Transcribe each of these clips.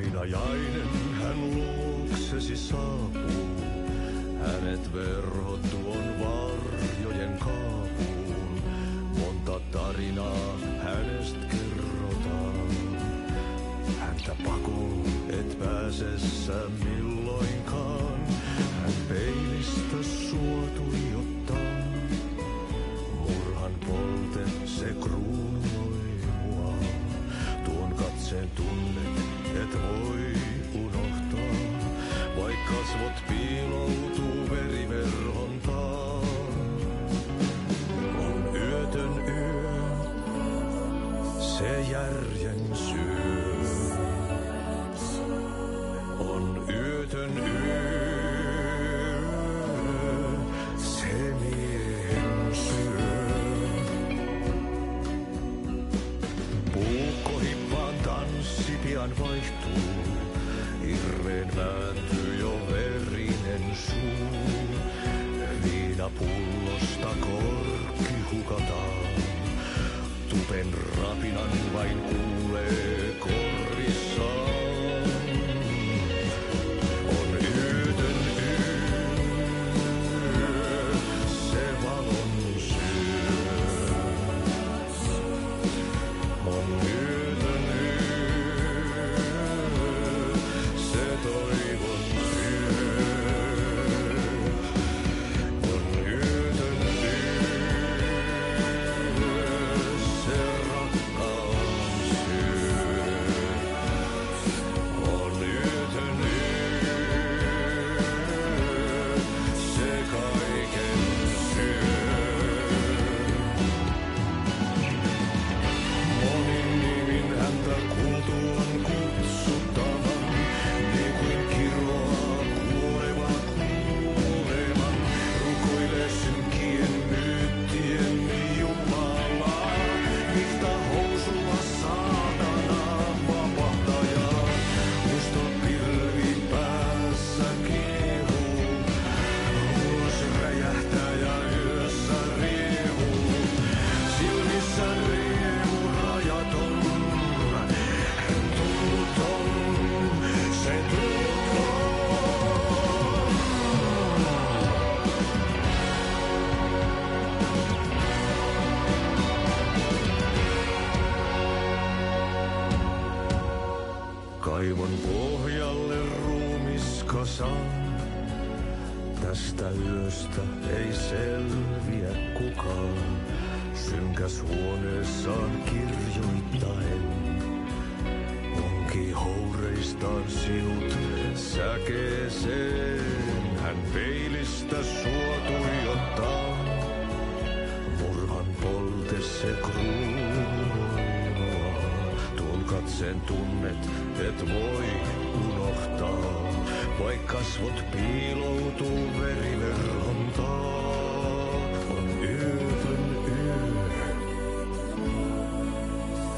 Painajainen hän luoksesi saapuu, hänet verhot tuon varjojen kaapuun. Monta tarinaa hänestä kerrotaan, häntä pakoon et pääse sä milloinkaan. Hän peilistä sua tuijottaa, murhan polte se kruunoi mua. Tuon katseen tunnet et voi unohtaa, vaik kasvot piiloutuu veriverhon taa. On yötön yö, se järjen syö. On yötön yö, se miehen syö. Puukkohippaan tanssi pian vaihtuu, irveen vääntyy jo verinen suu. Viinapullosta korkki hukataan, tupen rapinan vain kuulee korissaan. On yötön yö, se valon syö. On yötön yö, se toivon syö. On yötön yö, se rakkaan syö. On yötön yö, se kaiken syö. Monin nimin häntä kuultuaan kutsuttavan, niin kuin kiroaa kuoleva kuoleman. Rukoilee synkien myyttien Jumalaa, vihta housua saatanaa vapahtajaa. Musta pilvi päässä kiehuu, ulos räjähtää ja yössä riehuu. Silmissä riemu rajaton, hän tunnuton, se tunnuton. Kaivon pohjalle ruumiskasan, tästä yöstä ei selviä kukaan. Synkäs huoneessaan kirjoittaen, onki houreistaan sinut säkeeseen. Hän peilistä sua tuijottaa, murhan polte se kruunoi mua. Tuon katseen tunnet et voi unohtaa, vaik kasvot piiloutuu veriverhon taa. On yötön yö,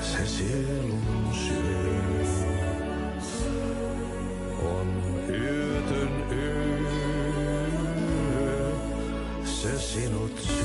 se sielun syö. On yötön yö, se sinut syö.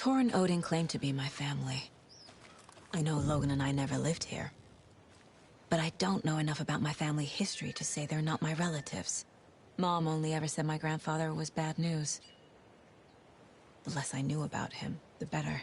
Tor and Odin claim to be my family. I know Logan and I never lived here. But I don't know enough about my family history to say they're not my relatives. Mom only ever said my grandfather was bad news. The less I knew about him, the better.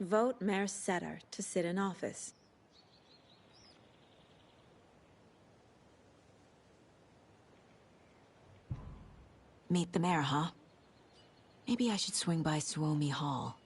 Vote Mayor Setter to sit in office. Meet the mayor, huh? Maybe I should swing by Suomi Hall.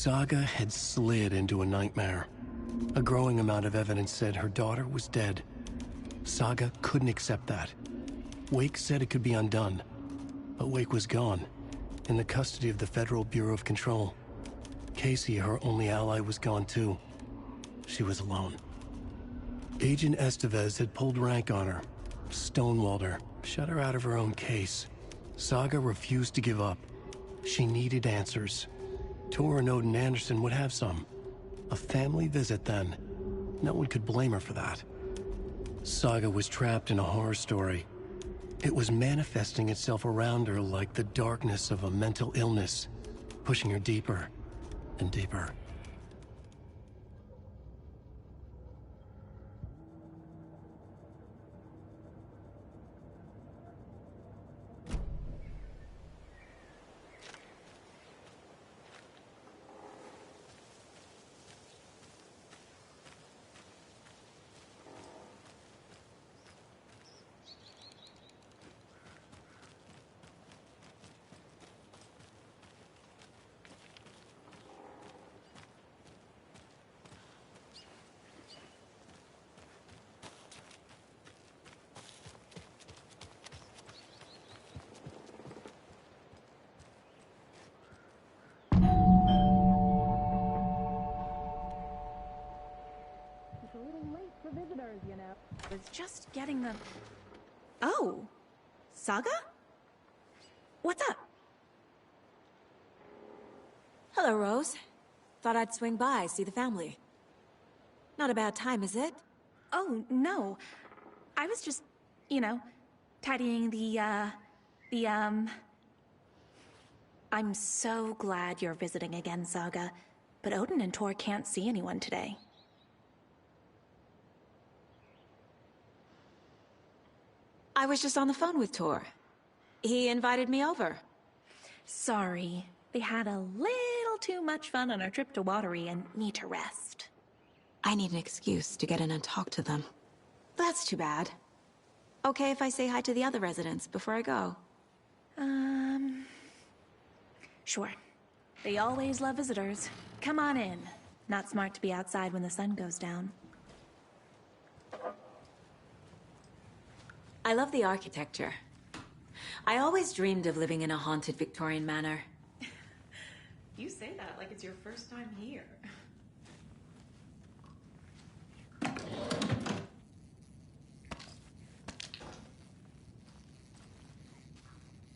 Saga had slid into a nightmare. A growing amount of evidence said her daughter was dead. Saga couldn't accept that. Wake said it could be undone. But Wake was gone, in the custody of the Federal Bureau of Control. Casey, her only ally, was gone too. She was alone. Agent Estevez had pulled rank on her, stonewalled her, shut her out of her own case. Saga refused to give up. She needed answers. Tor and Odin Anderson would have some. A family visit, then. No one could blame her for that. Saga was trapped in a horror story. It was manifesting itself around her like the darkness of a mental illness, pushing her deeper and deeper. Was just getting the... Oh, Saga? What's up? Hello, Rose. Thought I'd swing by, see the family. Not a bad time, is it? Oh, no. I was just, tidying I'm so glad you're visiting again, Saga. But Odin and Tor can't see anyone today. I was just on the phone with Tor. He invited me over. Sorry. They had a little too much fun on our trip to Watery and need to rest. I need an excuse to get in and talk to them. That's too bad. Okay if I say hi to the other residents before I go? Sure. They always love visitors. Come on in. Not smart to be outside when the sun goes down. I love the architecture. I always dreamed of living in a haunted Victorian manor. You say that like it's your first time here.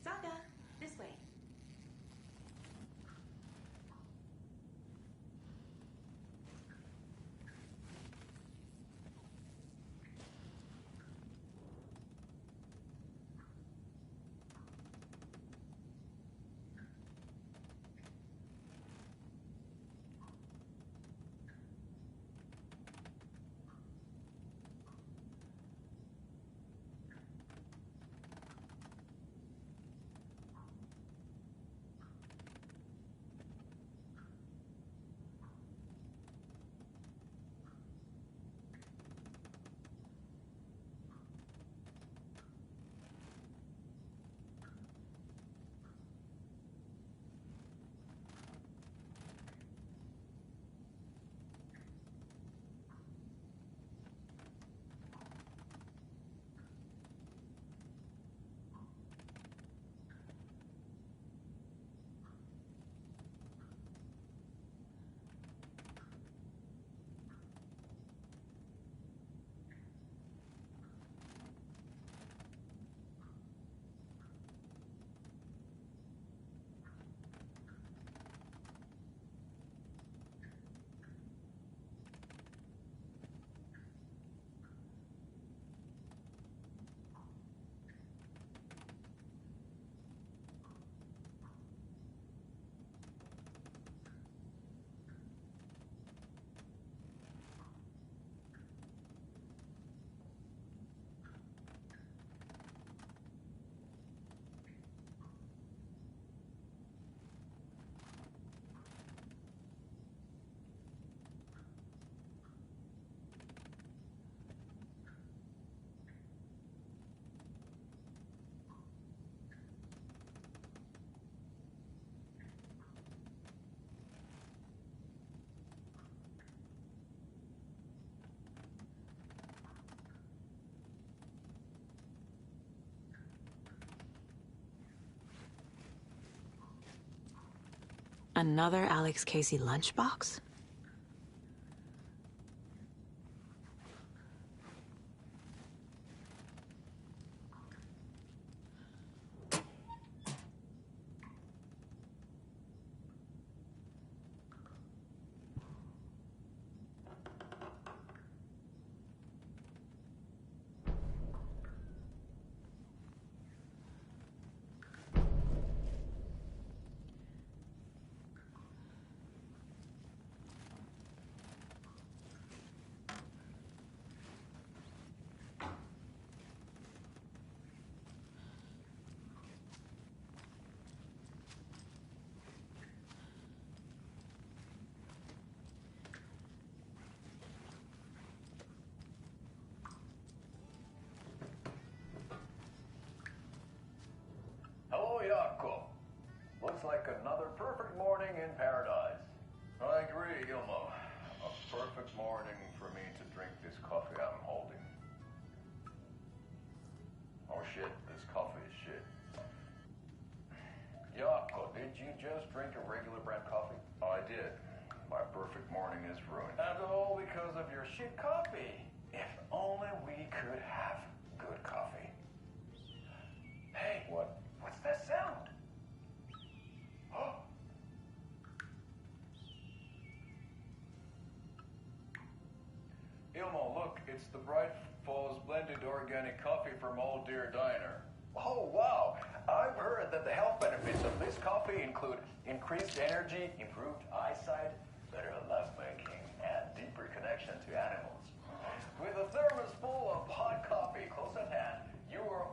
Saga, this way. Another Alex Casey lunchbox? Hello, Jaakko. Looks like another perfect morning in paradise. I agree, Ilmo. A perfect morning for me to drink this coffee I'm holding. Oh shit, this coffee is shit. Jaakko, did you just drink a regular brand coffee? I did. My perfect morning is ruined. And all because of your shit coffee. If only we could have good coffee. Hey, what's that sound? Oh. Ilmo, look, it's the Bright Falls blended organic coffee from Old Deer Diner. Oh, wow. I've heard that the health benefits of this coffee include increased energy, improved eyesight, better lovemaking, and deeper connection to animals. With a thermos full of hot coffee close at hand, you are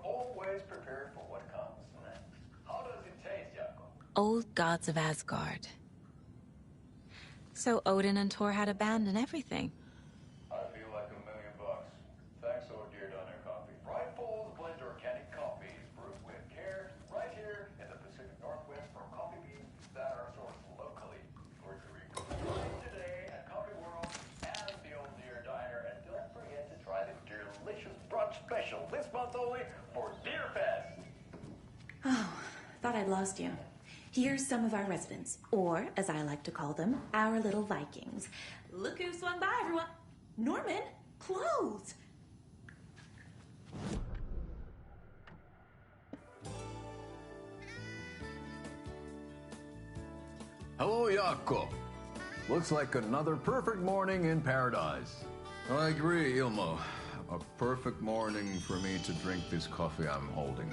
old gods of Asgard. So Odin and Thor had a band and everything. I feel like $1,000,000. Thanks, oh dear Diner Coffee. Rifles blend organic coffees brewed with care right here in the Pacific Northwest from coffee beans that are sourced locally in Puerto Rico. Try it today at Coffee World and the Old Deer Diner, and don't forget to try the delicious brunch special this month only for Deer Fest. Oh, thought I'd lost you. Here's some of our residents, or as I like to call them, our little Vikings. Look who swung by, everyone. Norman, clothes. Hello, Jaakko. Looks like another perfect morning in paradise. I agree, Ilmo. A perfect morning for me to drink this coffee I'm holding.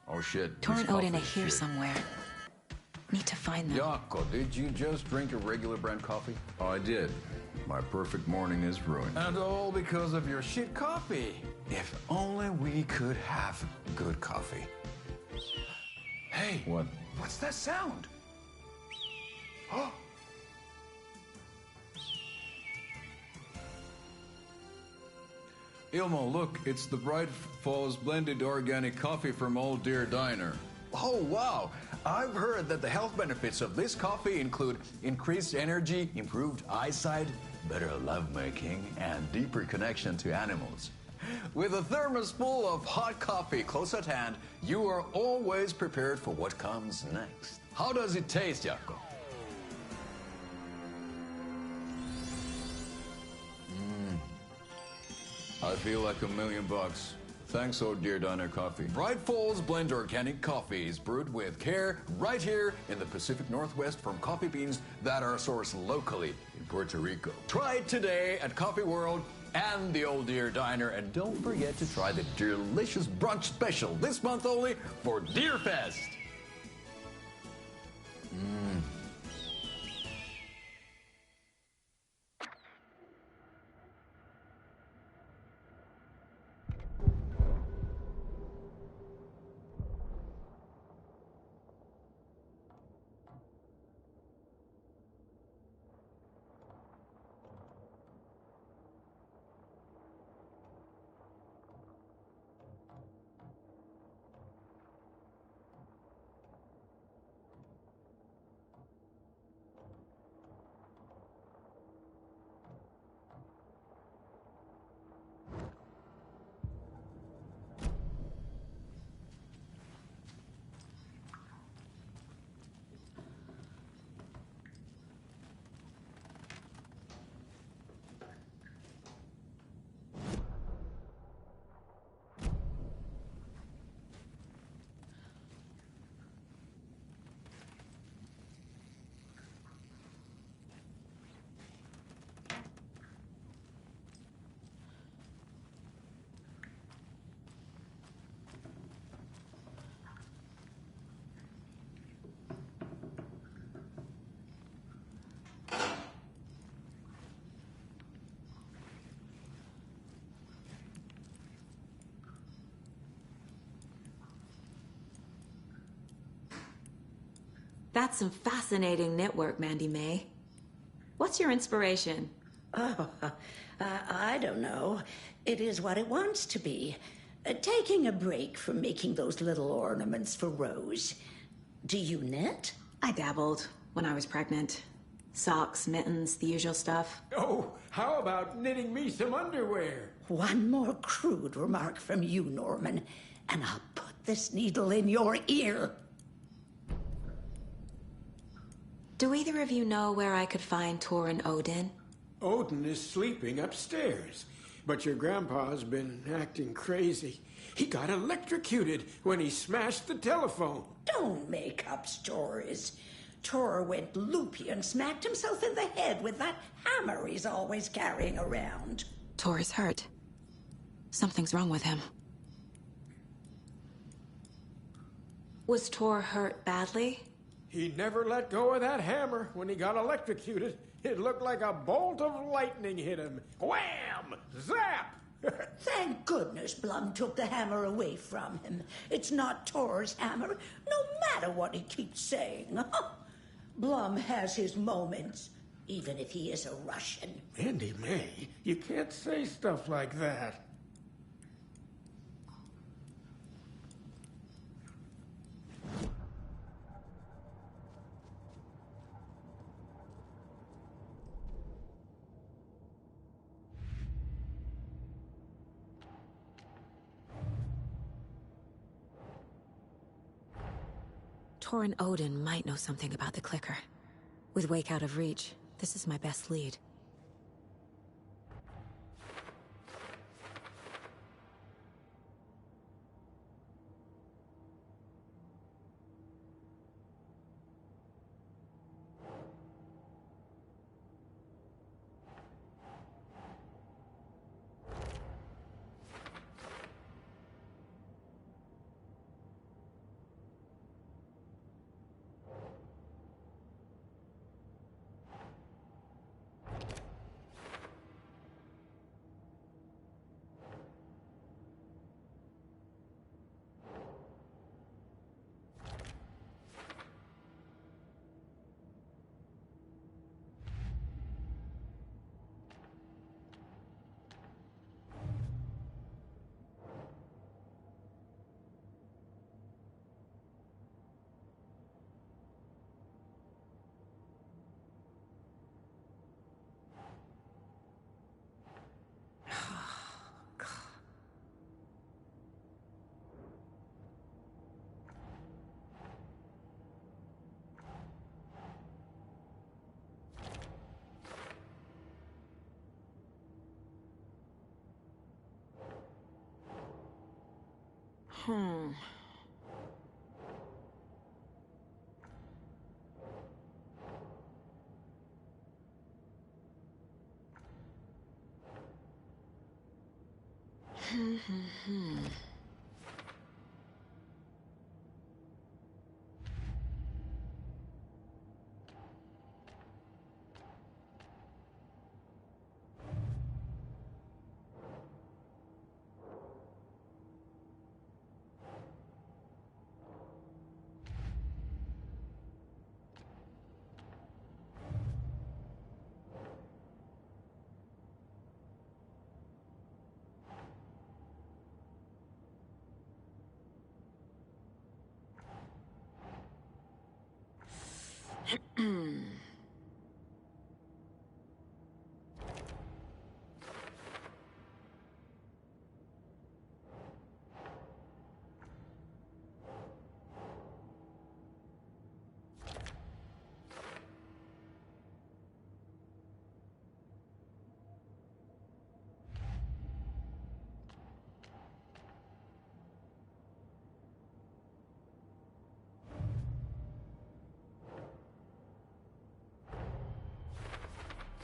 Oh shit. Thor this and Odin are coffee's here shit. somewhere. Need to find them. Jaakko, did you just drink a regular brand coffee? Oh, I did. My perfect morning is ruined. And all because of your shit coffee. If only we could have good coffee. Hey. What? What's that sound? Oh. Ilmo, look, it's the Bright Falls blended organic coffee from Old Deer Diner. Oh, wow. I've heard that the health benefits of this coffee include increased energy, improved eyesight, better lovemaking, and deeper connection to animals. With a thermos full of hot coffee close at hand, you are always prepared for what comes next. How does it taste, Jaakko? I feel like $1,000,000. Thanks, oh dear Diner Coffee. Bright Falls blend organic coffees brewed with care right here in the Pacific Northwest from coffee beans that are sourced locally in Puerto Rico. Try it today at Coffee World and the Old Deer Diner, and don't forget to try the delicious brunch special this month only for Deer Fest. That's some fascinating knitwork, Mandy May. What's your inspiration? Oh, I don't know. It is what it wants to be. Taking a break from making those little ornaments for Rose. Do you knit? I dabbled when I was pregnant. Socks, mittens, the usual stuff. Oh, how about knitting me some underwear? One more crude remark from you, Norman, and I'll put this needle in your ear. Do either of you know where I could find Thor and Odin? Odin is sleeping upstairs, but your grandpa's been acting crazy. He got electrocuted when he smashed the telephone. Don't make up stories. Thor went loopy and smacked himself in the head with that hammer he's always carrying around. Thor is hurt. Something's wrong with him. Was Thor hurt badly? He never let go of that hammer when he got electrocuted. It looked like a bolt of lightning hit him. Wham! Zap! Thank goodness Blum took the hammer away from him. It's not Tor's hammer, no matter what he keeps saying. Blum has his moments, even if he is a Russian. Andy May, you can't say stuff like that. Tor and Odin might know something about the clicker. With Wake out of reach, this is my best lead.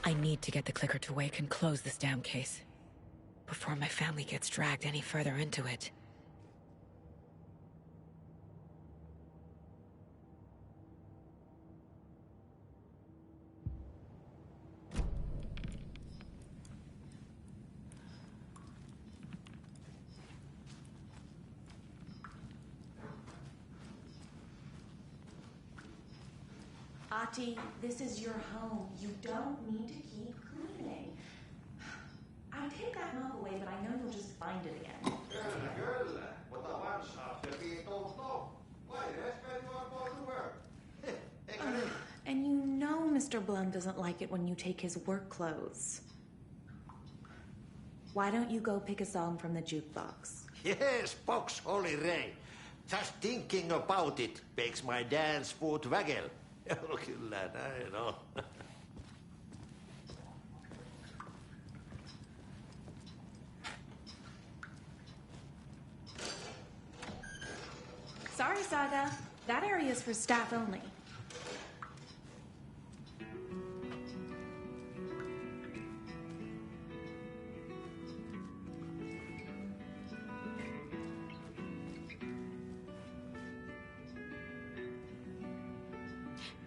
I need to get the clicker to Wake and close this damn case before my family gets dragged any further into it. Ati, this is your home. You don't need to keep cleaning. I take that mop away, but I know you'll just find it again. And you know Mr. Blum doesn't like it when you take his work clothes. Why don't you go pick a song from the jukebox? Yes, box Holy Ray. Just thinking about it makes my dance foot waggle. Kyllä näin on. Sorry, Saga. That area is for staff only.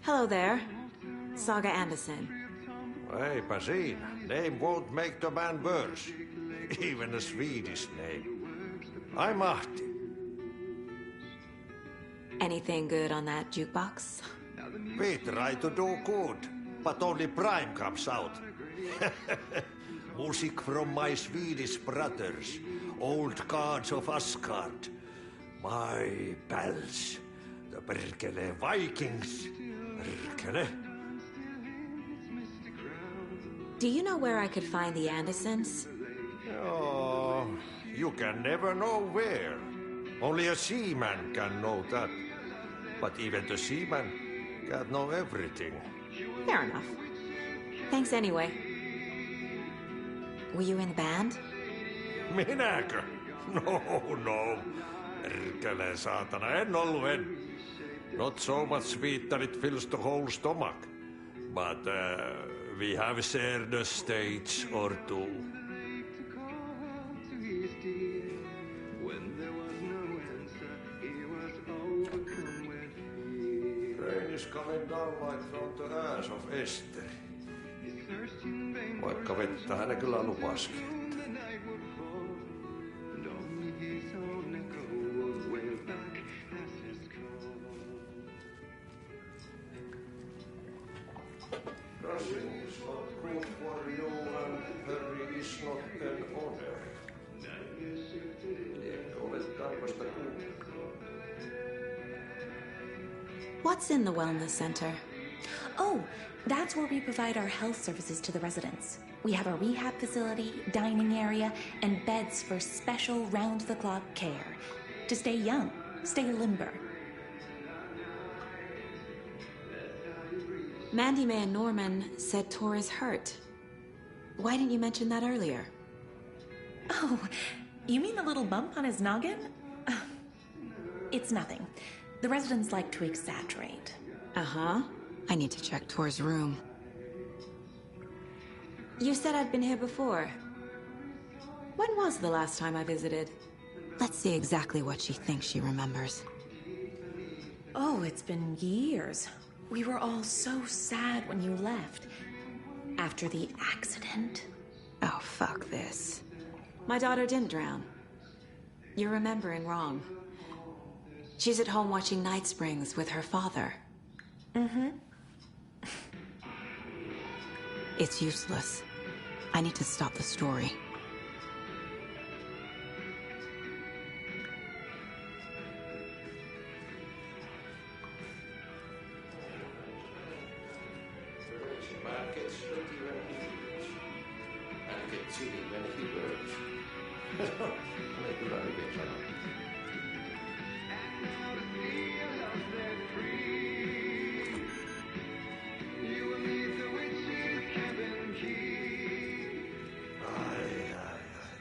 Hello there. Saga Anderson. Eipä siinä. Name won't make the man worse. Even a Swedish name. I'm Ahti. Anything good on that jukebox? We try to do good, but only Prime comes out. Music from my Swedish brothers, old gods of Asgard. My pals, the Perkele Vikings. Perkele. Do you know where I could find the Andersons? Oh, you can never know where. Only a seaman can know that. But even the seaman can't know everything. Fair enough. Thanks anyway. Were you in the band? Minäkö? No. Perkele saatana, en ollut. Not so much sweet that it fills the whole stomach. But we have shared a stage or two. Rain is coming down like from the ass of Esther. Vaikka vettä hän kyllä lupaskin. Rushing is not good for you and hurry is not an honor. Liekö olet tällaista kuullut? What's in the wellness center? Oh, that's where we provide our health services to the residents. We have a rehab facility, dining area, and beds for special round-the-clock care. To stay young, stay limber. Mandy May and Norman said Tor is hurt. Why didn't you mention that earlier? Oh, you mean the little bump on his noggin? It's nothing. The residents like to exaggerate. Uh-huh. I need to check Tor's room. You said I'd been here before. When was the last time I visited? Let's see exactly what she thinks she remembers. Oh, it's been years. We were all so sad when you left. After the accident. Oh, fuck this. My daughter didn't drown. You're remembering wrong. She's at home watching Night Springs with her father. Mm-hmm. It's useless. I need to stop the story. Man gets sweaty when he eats, and gets silly when he works. Ole kyllä hyvin sanottu.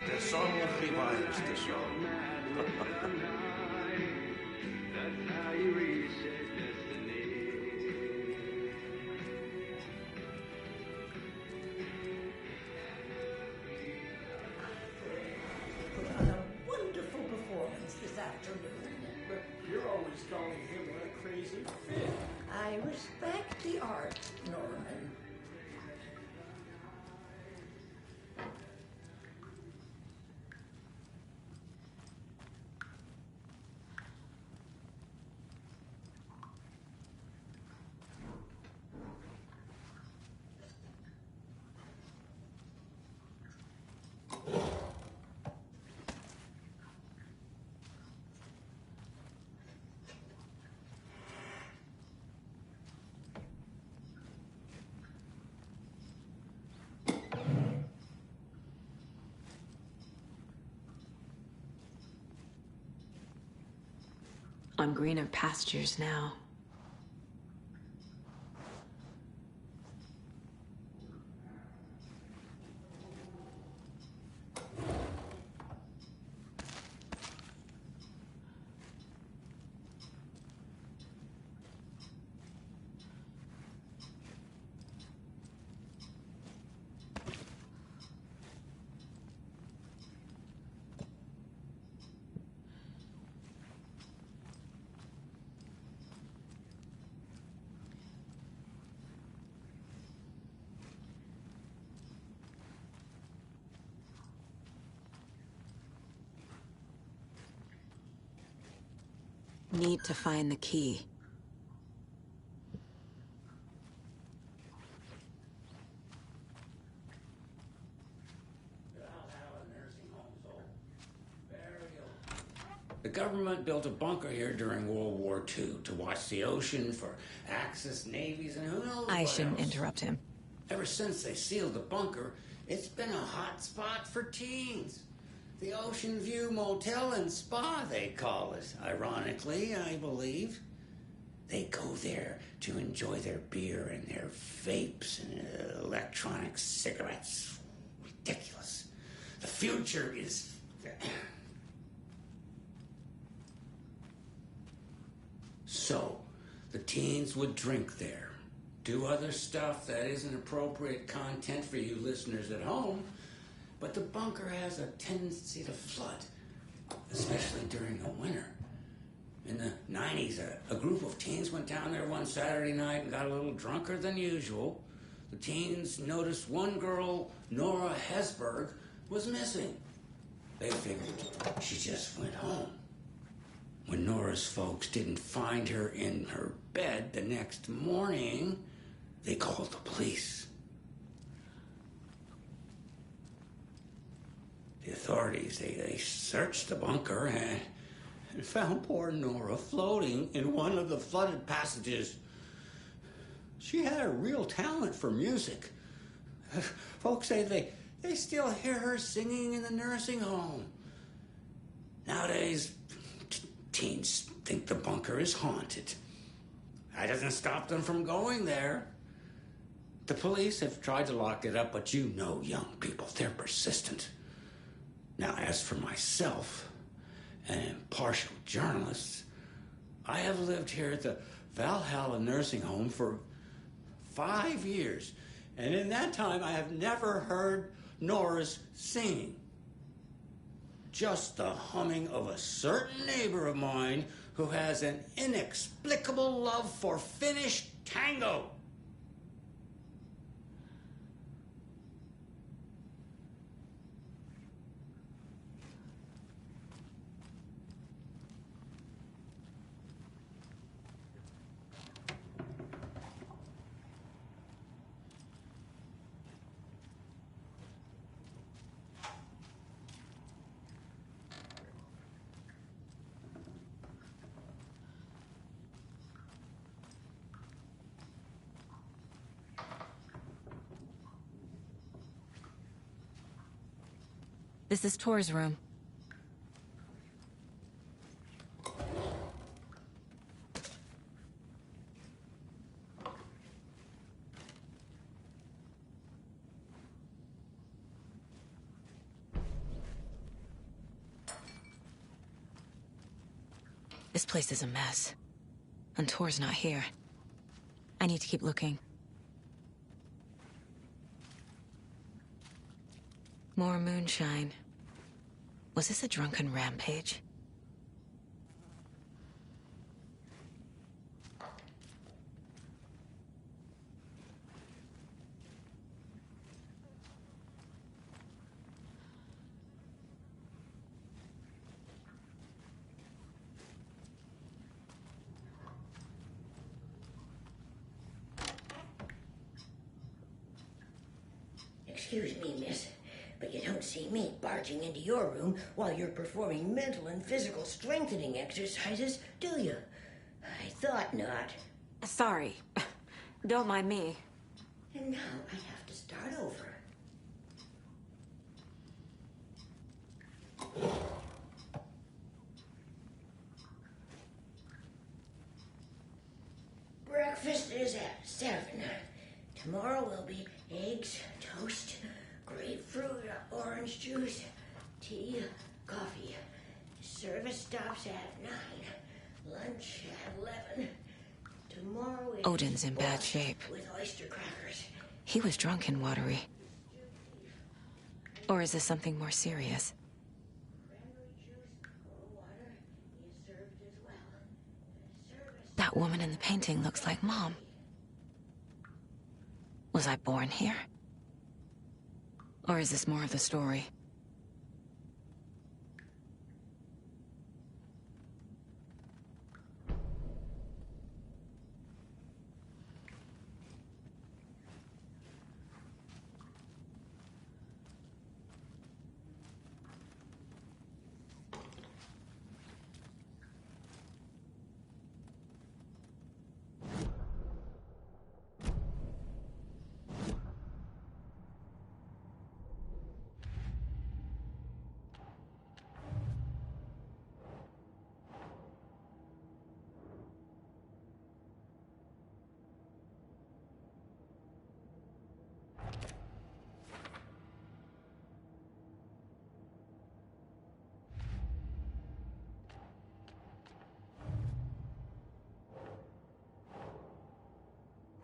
The song revives the song. Put on a wonderful performance this afternoon. But you're always calling him a crazy fit. I respect the art, Norman. On greener pastures now. Need to find the key. The government built a bunker here during World War II to watch the ocean for Axis navies and who knows I what shouldn't else. interrupt him. Ever since they sealed the bunker, it's been a hot spot for teens. The Ocean View Motel and Spa, they call it. Ironically, I believe. They go there to enjoy their beer and their vapes and electronic cigarettes. Ridiculous. The future is... So, the teens would drink there, do other stuff that isn't appropriate content for you listeners at home, but the bunker has a tendency to flood, especially during the winter. In the 90s, a group of teens went down there one Saturday night and got a little drunker than usual. The teens noticed one girl, Nora Hesberg, was missing. They figured she just went home. When Nora's folks didn't find her in her bed the next morning, they called the police. The authorities, they searched the bunker and found poor Nora floating in one of the flooded passages. She had a real talent for music. Folks say they still hear her singing in the nursing home. Nowadays, teens think the bunker is haunted. That doesn't stop them from going there. The police have tried to lock it up, but you know young people, they're persistent. Now, as for myself, an impartial journalist, I have lived here at the Valhalla Nursing Home for 5 years, and in that time I have never heard Nora's singing. Just the humming of a certain neighbor of mine who has an inexplicable love for Finnish tango. This is Tor's room. This place is a mess. And Tor's not here. I need to keep looking. More moonshine. Was this a drunken rampage? Excuse me, miss, but you don't see me barging into your room while you're performing mental and physical strengthening exercises, do you? I thought not. Sorry. Don't mind me. And now I have to start over. Breakfast is at 7. Tomorrow will be eggs, toast, grapefruit, orange juice, tea, coffee. Service stops at 9. Lunch at 11. Tomorrow is Odin's in bad shape. with oyster crackers. He was drunk and watery. Or is this something more serious? Cranberry juice or water is served as well. Service That woman in the painting looks like Mom. Was I born here? Or is this more of the story?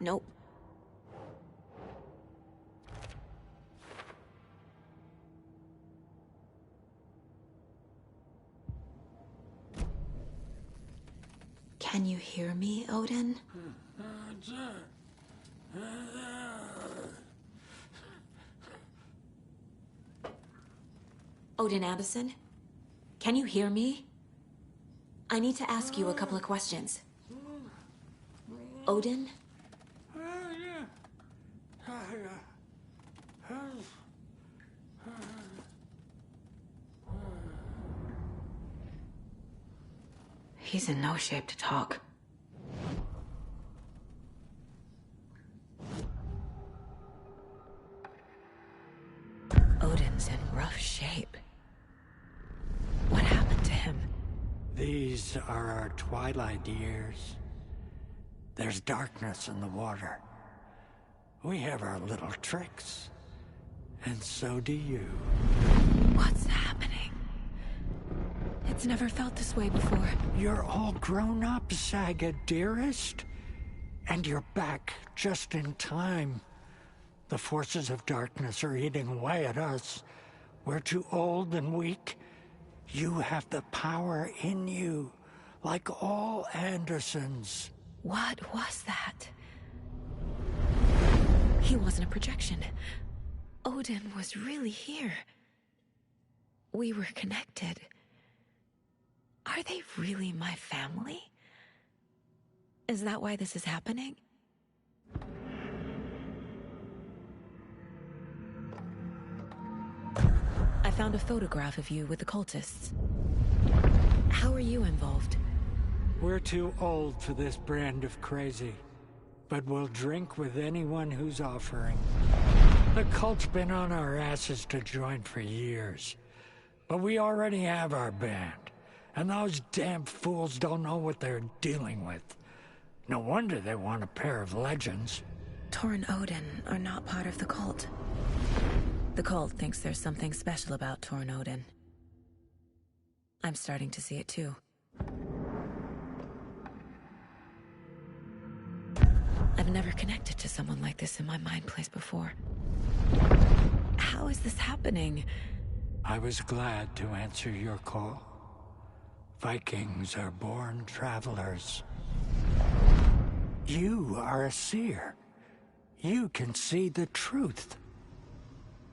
Nope. Can you hear me, Odin? Odin Anderson? Can you hear me? I need to ask you a couple of questions. Odin? He's in no shape to talk. Odin's in rough shape. What happened to him? These are our twilight years. There's darkness in the water. We have our little tricks. And so do you. What's happening? It's never felt this way before. You're all grown up, Saga, dearest. And you're back just in time. The forces of darkness are eating away at us. We're too old and weak. You have the power in you, like all Andersons. What was that? He wasn't a projection. Odin was really here. We were connected. Are they really my family? Is that why this is happening? I found a photograph of you with the cultists. How are you involved? We're too old for this brand of crazy, but we'll drink with anyone who's offering. The cult's been on our asses to join for years, but we already have our band, and those damn fools don't know what they're dealing with. No wonder they want a pair of legends. Tor and Odin are not part of the cult. The cult thinks there's something special about Tor and Odin. I'm starting to see it too. I've never connected to someone like this in my mind place before. How is this happening? I was glad to answer your call. Vikings are born travelers. You are a seer. You can see the truth.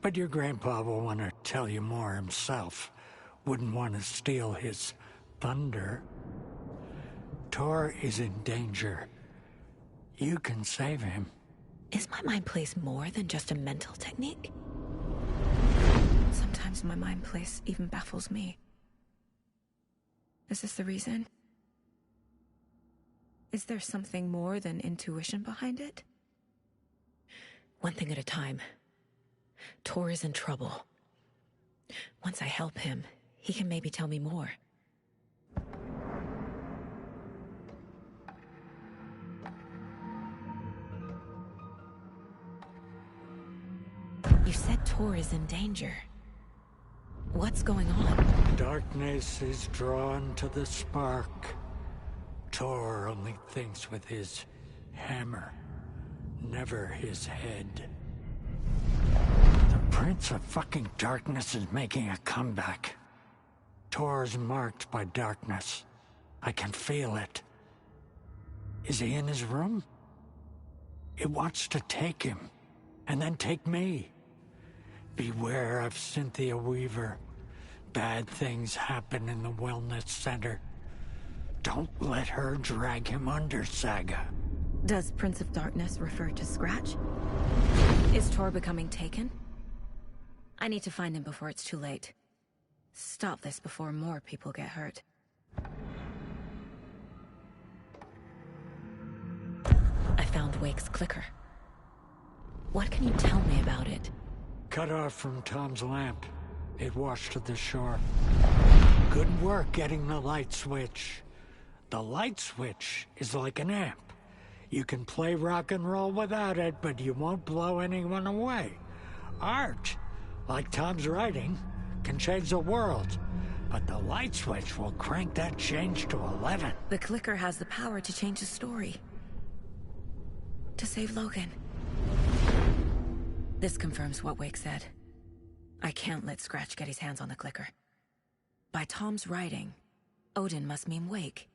But your grandpa will want to tell you more himself. Wouldn't want to steal his thunder. Tor is in danger. You can save him. Is my mind place more than just a mental technique? Sometimes my mind place even baffles me. Is this the reason? Is there something more than intuition behind it? One thing at a time. Tor is in trouble. Once I help him, he can maybe tell me more. You said Tor is in danger. What's going on? Darkness is drawn to the spark. Tor only thinks with his hammer, never his head. The Prince of fucking Darkness is making a comeback. Tor's marked by darkness. I can feel it. Is he in his room? It wants to take him, and then take me. Beware of Cynthia Weaver. Bad things happen in the wellness center. Don't let her drag him under, Saga. Does Prince of Darkness refer to Scratch? Is Tor becoming taken? I need to find him before it's too late. Stop this before more people get hurt. I found Wake's clicker. What can you tell me about it? Cut off from Tom's lamp. It washed to the shore. Good work getting the light switch. The light switch is like an amp. You can play rock and roll without it, but you won't blow anyone away. Art, like Tom's writing, can change the world. But the light switch will crank that change to 11. The clicker has the power to change the story. To save Logan. This confirms what Wake said. I can't let Scratch get his hands on the clicker. By Tom's writing, Odin must mean Wake.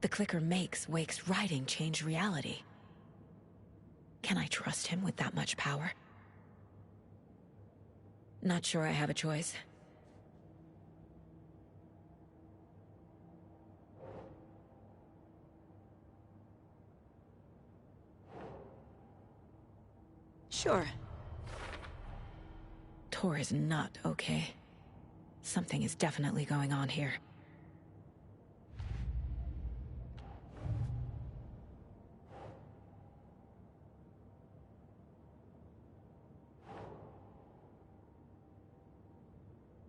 The clicker makes Wake's writing change reality. Can I trust him with that much power? Not sure I have a choice. Sure. Tor is not okay. Something is definitely going on here.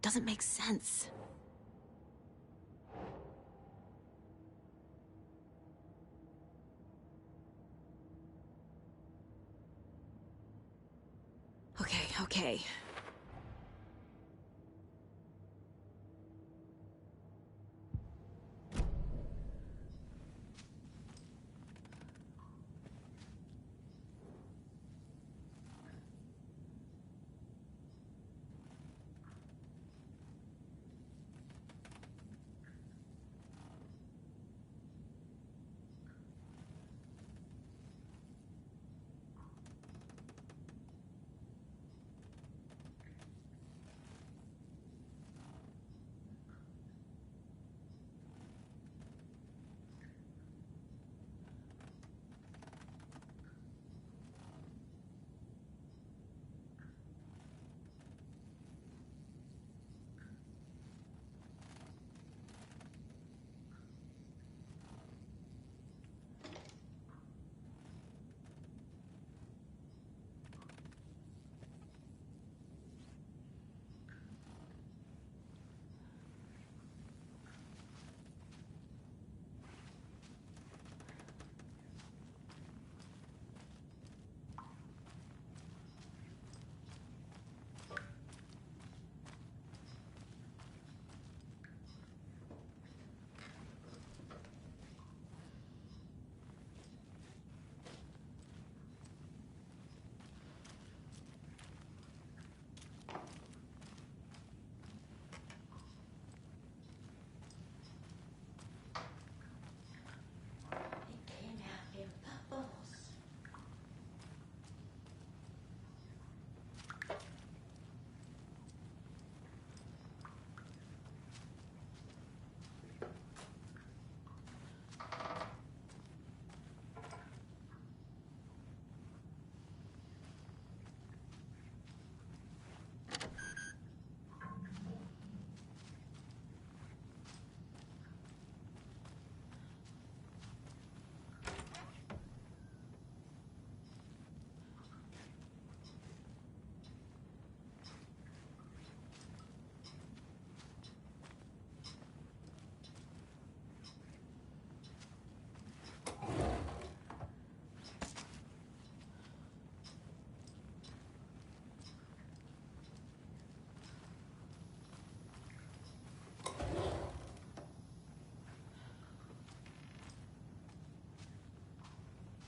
Doesn't make sense. Okay.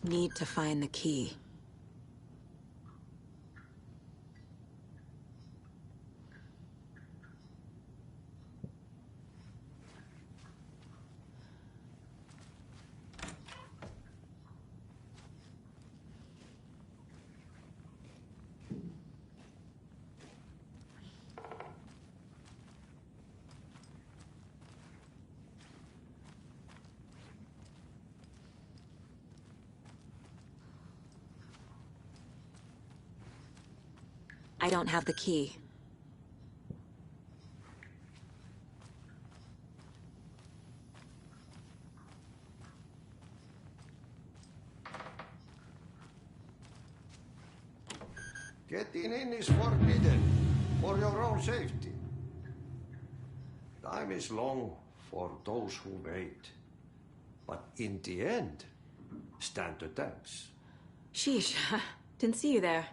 Need to find the key. I don't have the key. Getting in is forbidden, for your own safety. Time is long for those who wait. But in the end, stand the thanks. Sheesh, didn't see you there.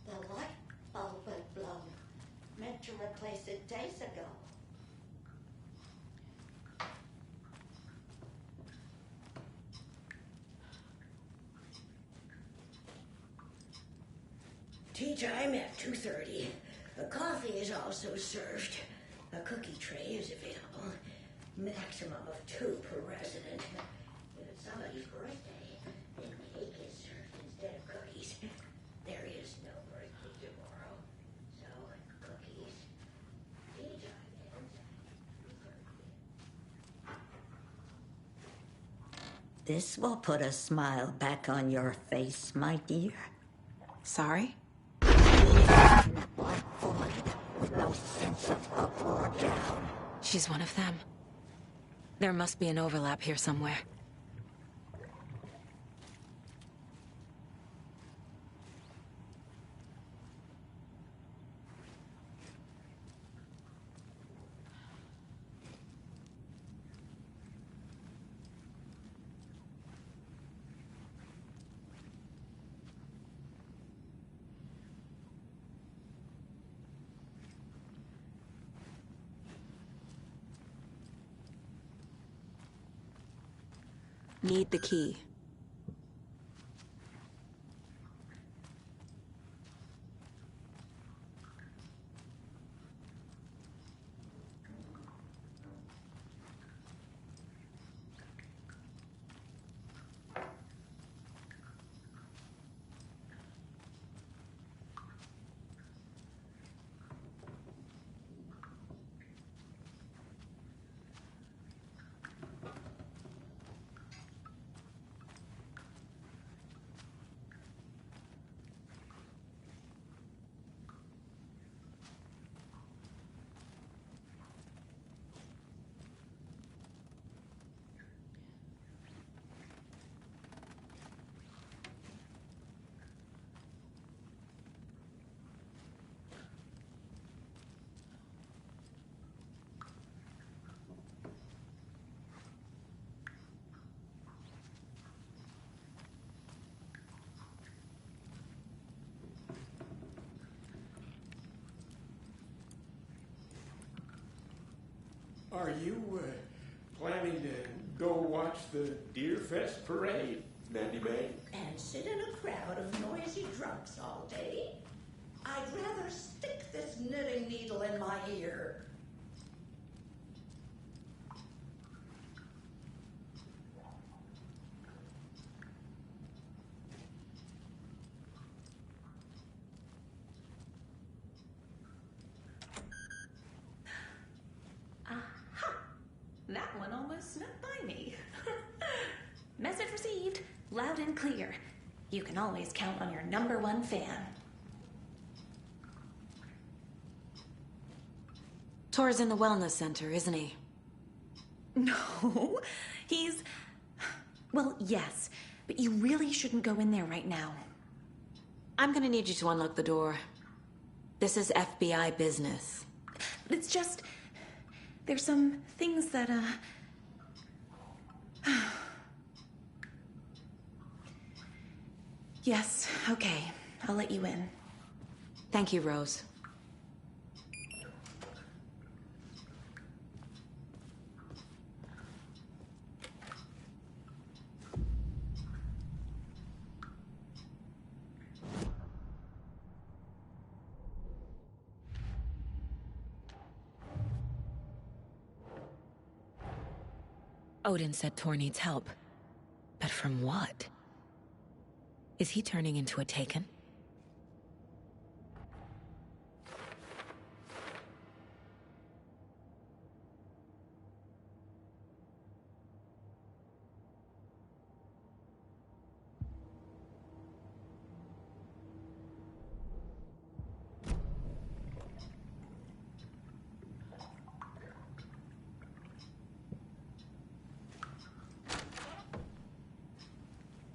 The light bulb went blown. Meant to replace it days ago. Tea time at 2:30. A coffee is also served. A cookie tray is available. Maximum of 2 per resident. If it's somebody's birthday, then cake is served instead of cookies. There is no birthday tomorrow. So, cookies. Tea time ends at 2:30. This will put a smile back on your face, my dear. Sorry? With no sense of up or down. She's one of them. There must be an overlap here somewhere. Need the key. Are you planning to go watch the Deer Fest parade, Mandy May? And sit in a crowd of noisy drunks all day? I'd rather stick this knitting needle in my ear. That one almost snuck by me. Message received, loud and clear. You can always count on your #1 fan. Tor's in the wellness center, isn't he? No, he's... Well, yes, but you really shouldn't go in there right now. I'm gonna need you to unlock the door. This is FBI business. But it's just... There's some things that, Yes, okay. I'll let you in. Thank you, Rose. Odin said Tor needs help. But from what? Is he turning into a Taken?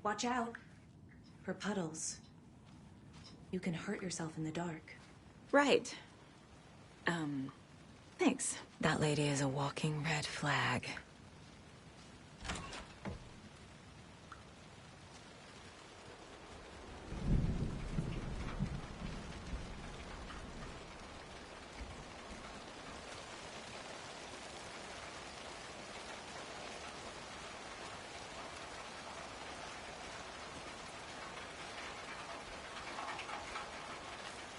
Watch out for puddles. You can hurt yourself in the dark. Right. Thanks. That lady is a walking red flag.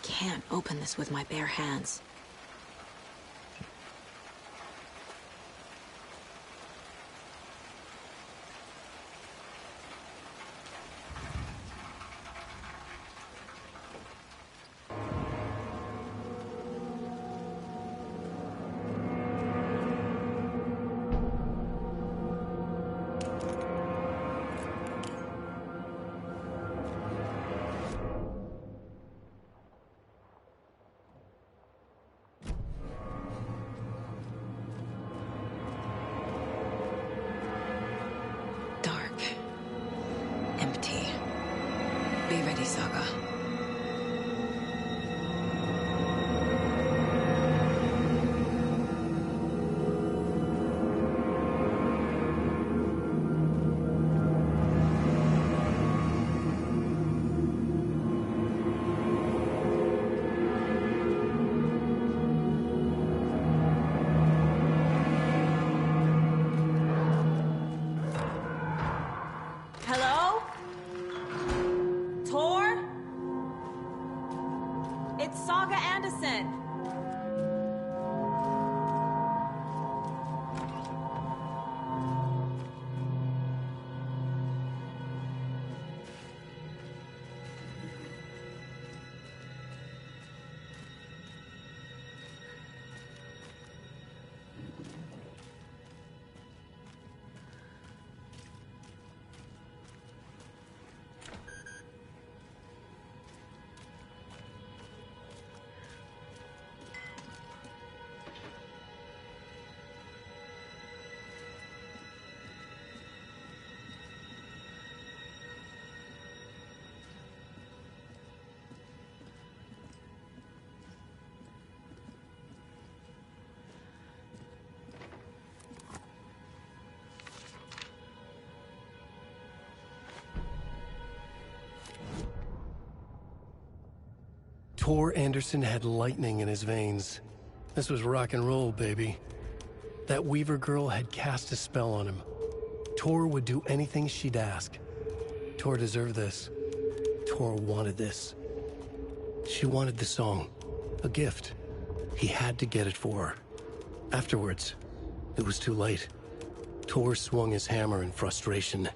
Can't open this with my bare hands. Be ready, Saga. Hello? Tor? It's Saga Anderson. Tor Anderson had lightning in his veins. This was rock and roll, baby. That Weaver girl had cast a spell on him. Tor would do anything she'd ask. Tor deserved this. Tor wanted this. She wanted the song. A gift. He had to get it for her. Afterwards, it was too late. Tor swung his hammer in frustration.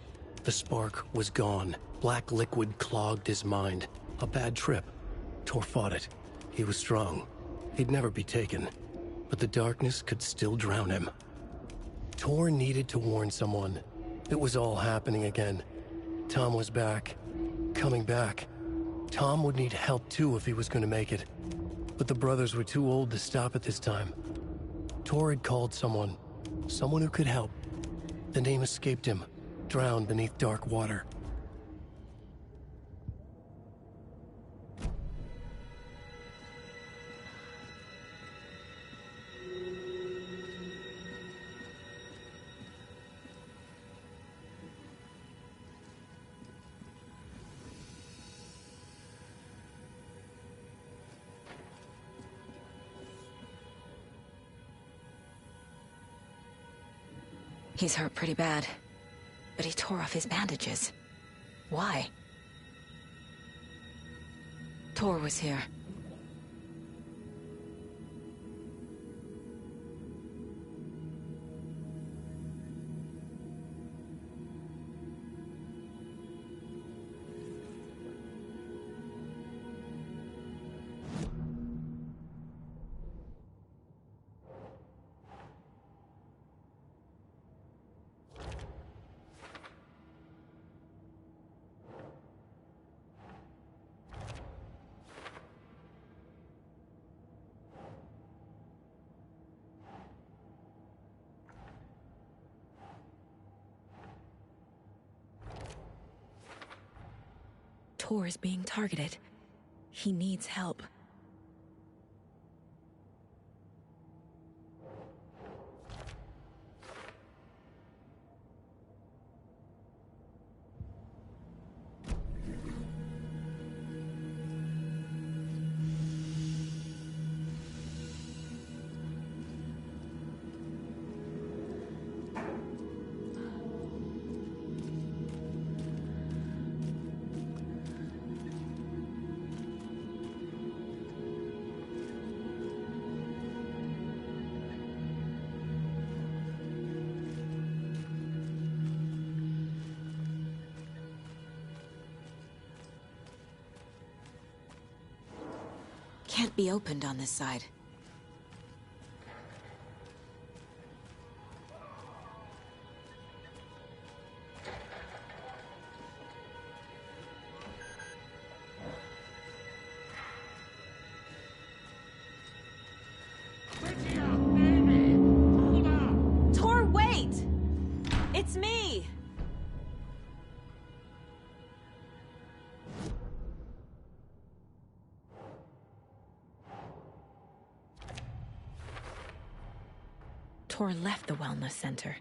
The spark was gone. Black liquid clogged his mind. A bad trip. Tor fought it. He was strong. He'd never be taken. But the darkness could still drown him. Tor needed to warn someone. It was all happening again. Tom was back. Coming back. Tom would need help too if he was going to make it. But the brothers were too old to stop at this time. Tor had called someone. Someone who could help. The name escaped him. Drowned beneath dark water. He's hurt pretty bad, but he tore off his bandages. Why? Tor was here. Tor is being targeted. He needs help. Can't be opened on this side. Tor, wait! It's me! Tor left the wellness center.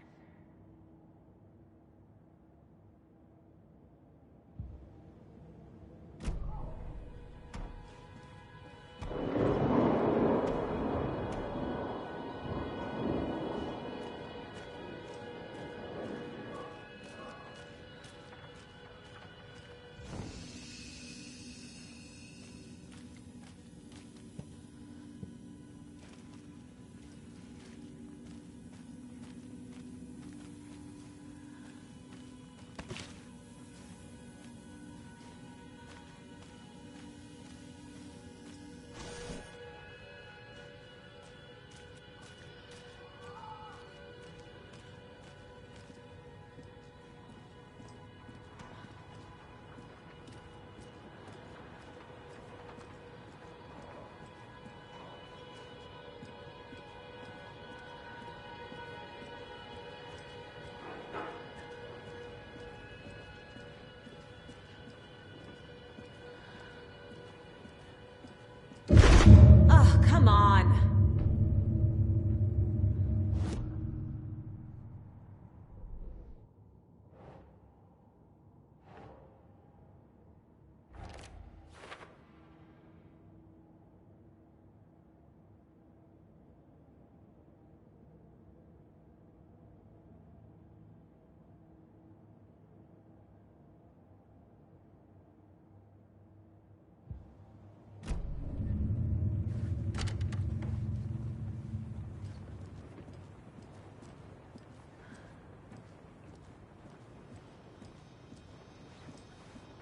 Oh, come on!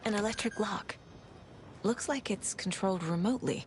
An electric lock. Looks like it's controlled remotely.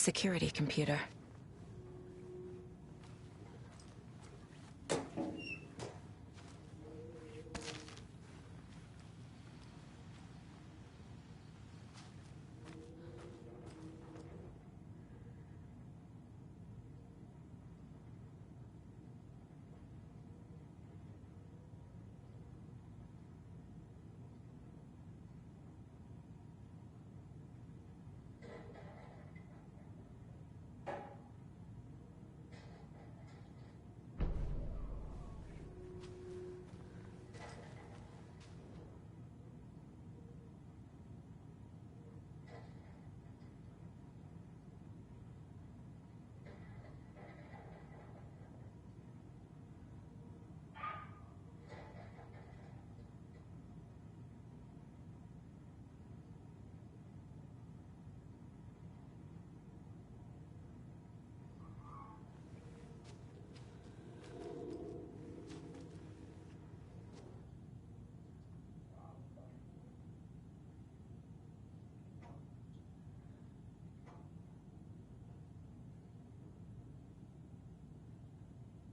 security computer.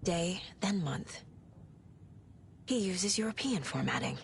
Day, then month. He uses European formatting.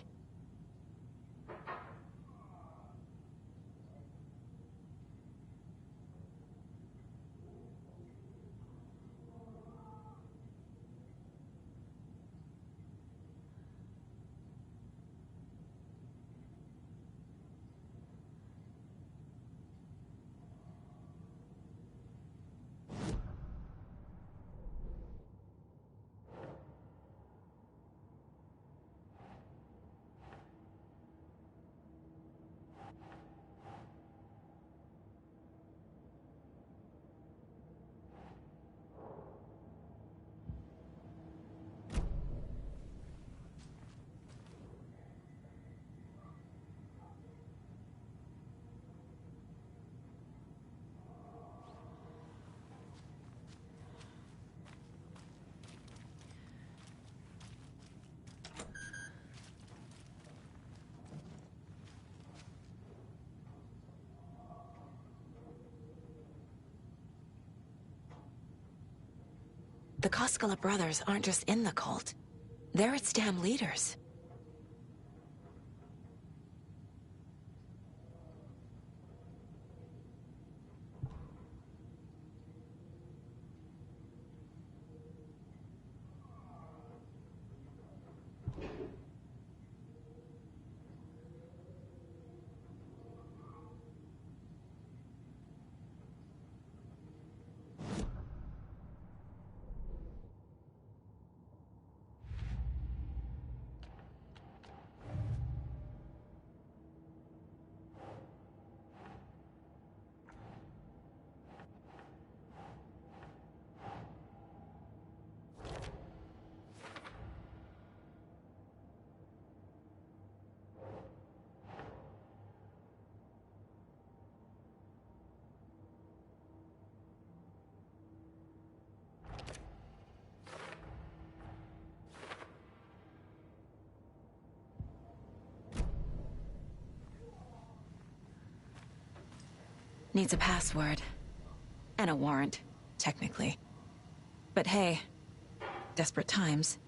The Koskela brothers aren't just in the cult. They're its damn leaders. Needs a password. And a warrant, technically. But hey, desperate times.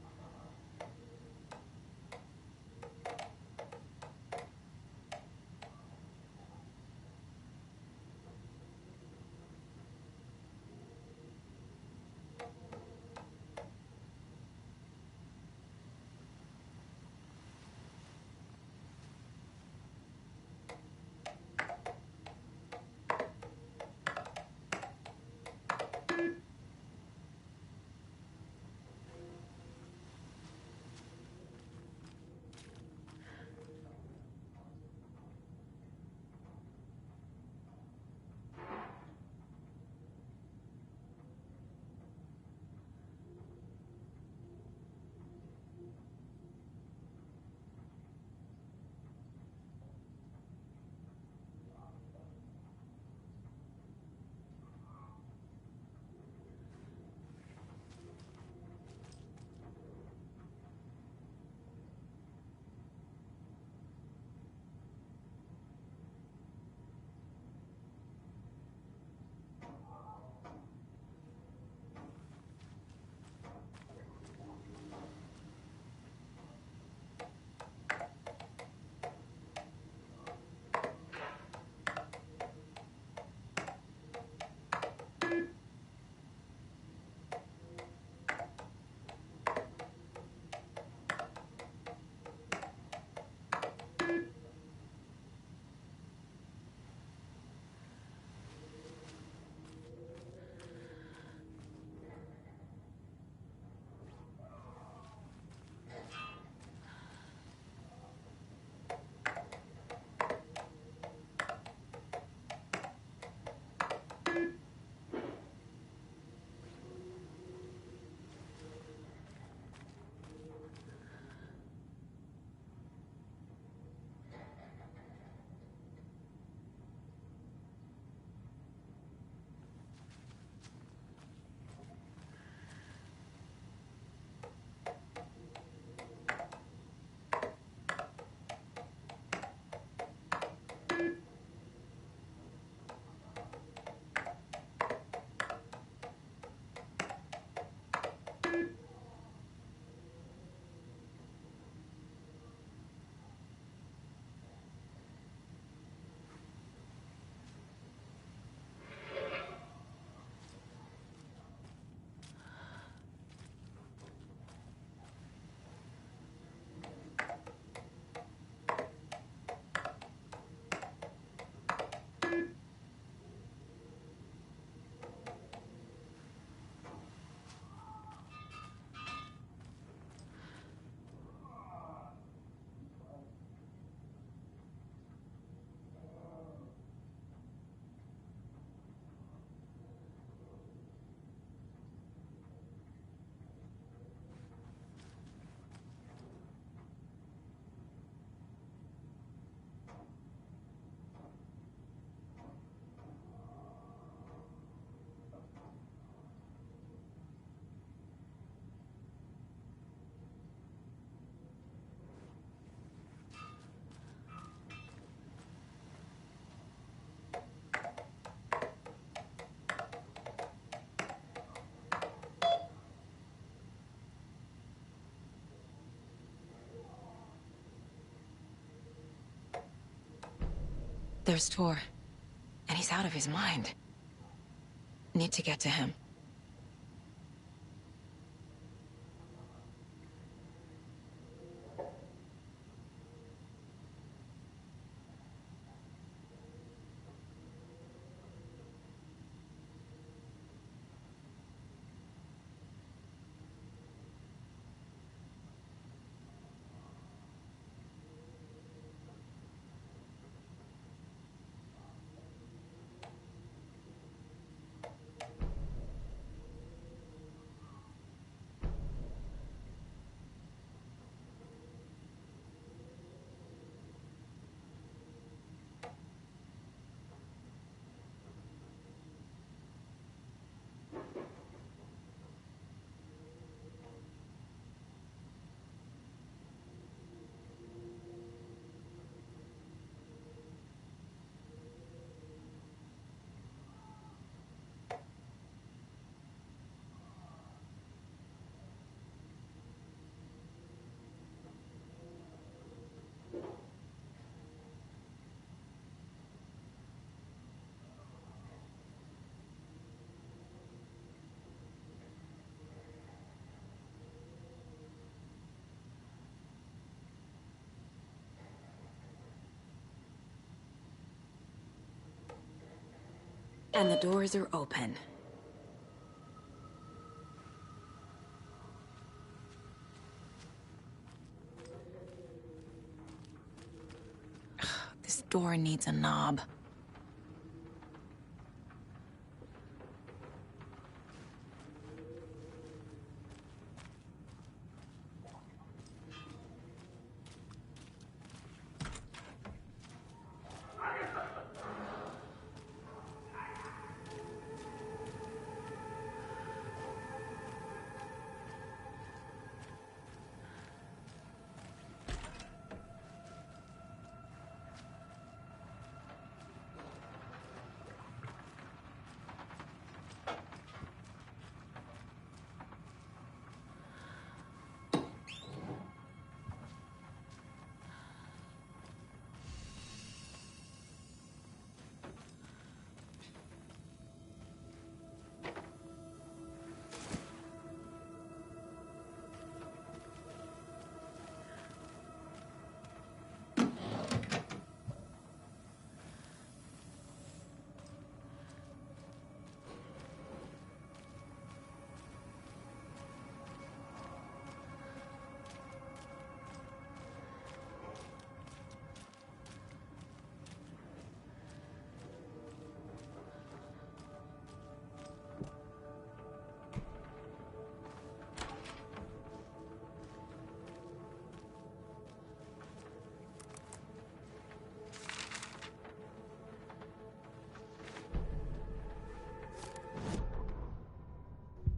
There's Tor. And he's out of his mind. Need to get to him. And the doors are open. This door needs a knob.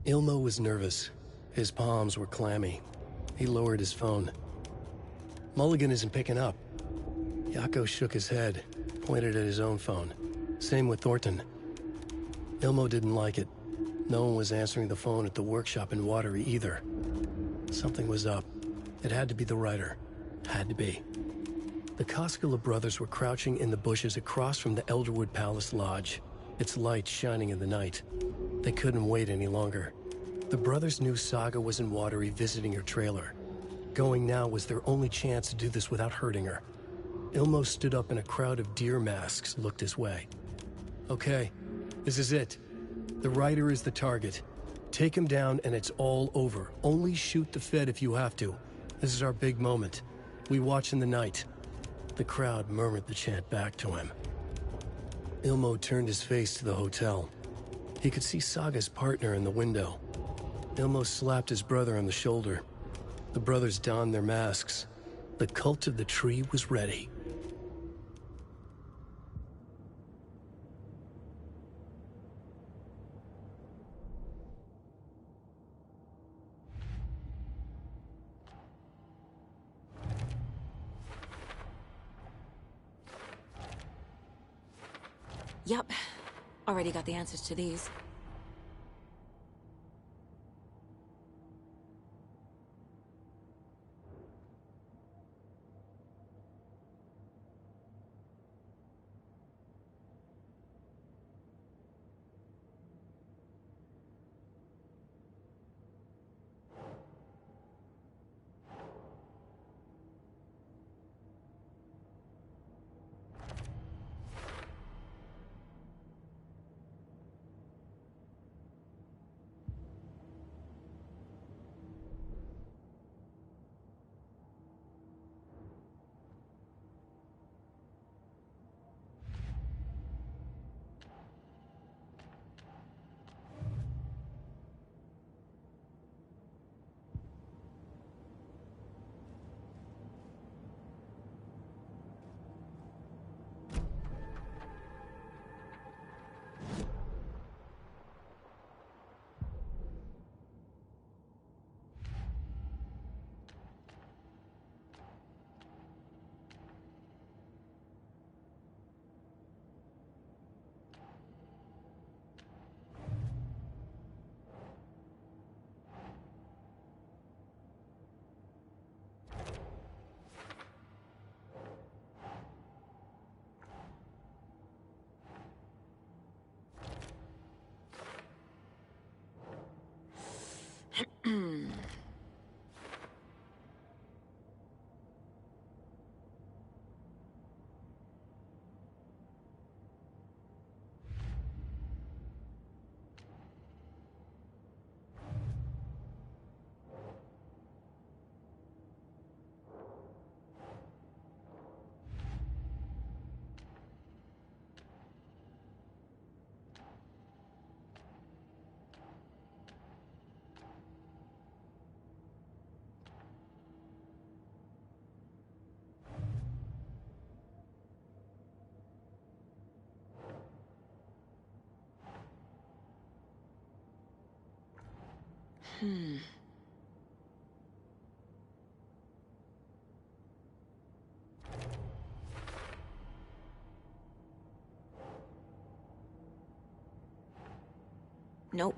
Ilmo was nervous. His palms were clammy. He lowered his phone. Mulligan isn't picking up. Yako shook his head, pointed at his own phone. Same with Thornton. Ilmo didn't like it. No one was answering the phone at the workshop in Watery either. Something was up. It had to be the writer. Had to be. The Koskela brothers were crouching in the bushes across from the Elderwood Palace Lodge, its light shining in the night. They couldn't wait any longer. The brothers knew Saga was in Watery visiting her trailer. Going now was their only chance to do this without hurting her. Ilmo stood up and a crowd of deer masks looked his way. Okay, this is it. The writer is the target. Take him down and it's all over. Only shoot the Fed if you have to. This is our big moment. We watch in the night. The crowd murmured the chant back to him. Ilmo turned his face to the hotel. He could see Saga's partner in the window. Ilmo slapped his brother on the shoulder. The brothers donned their masks. The cult of the tree was ready. Yup. Already got the answers to these. Nope.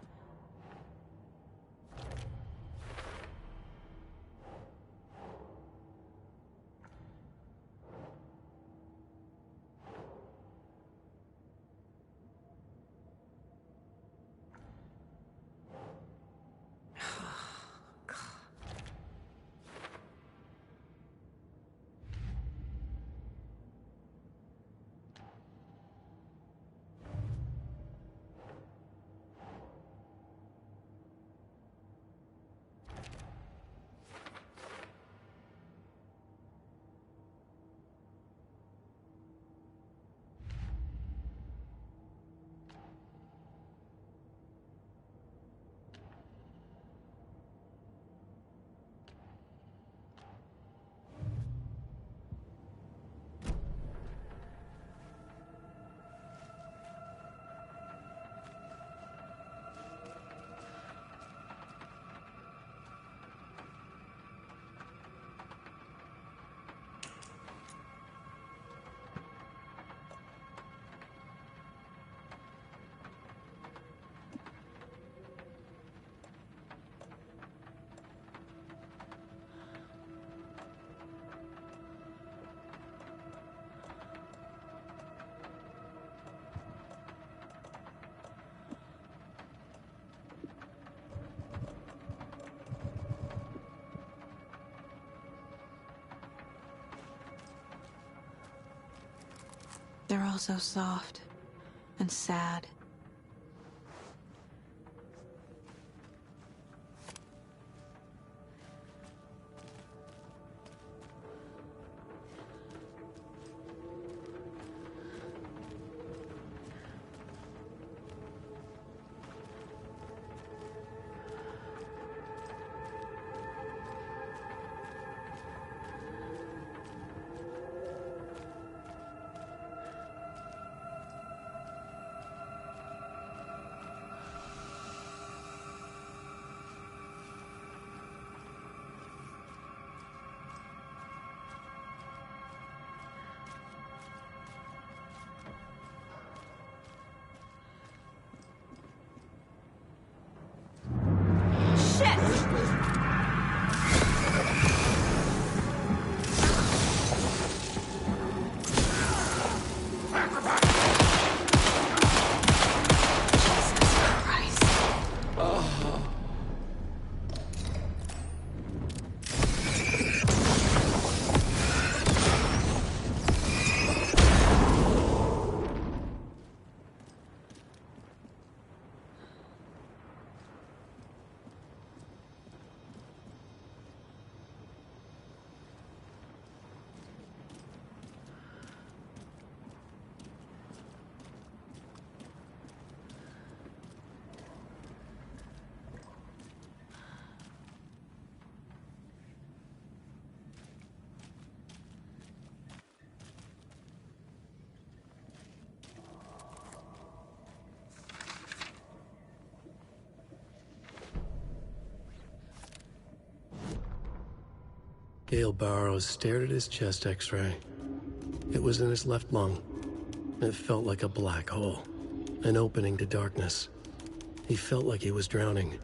They're all so soft and sad. Gale Barrows stared at his chest x-ray. It was in his left lung. It felt like a black hole, an opening to darkness. He felt like he was drowning.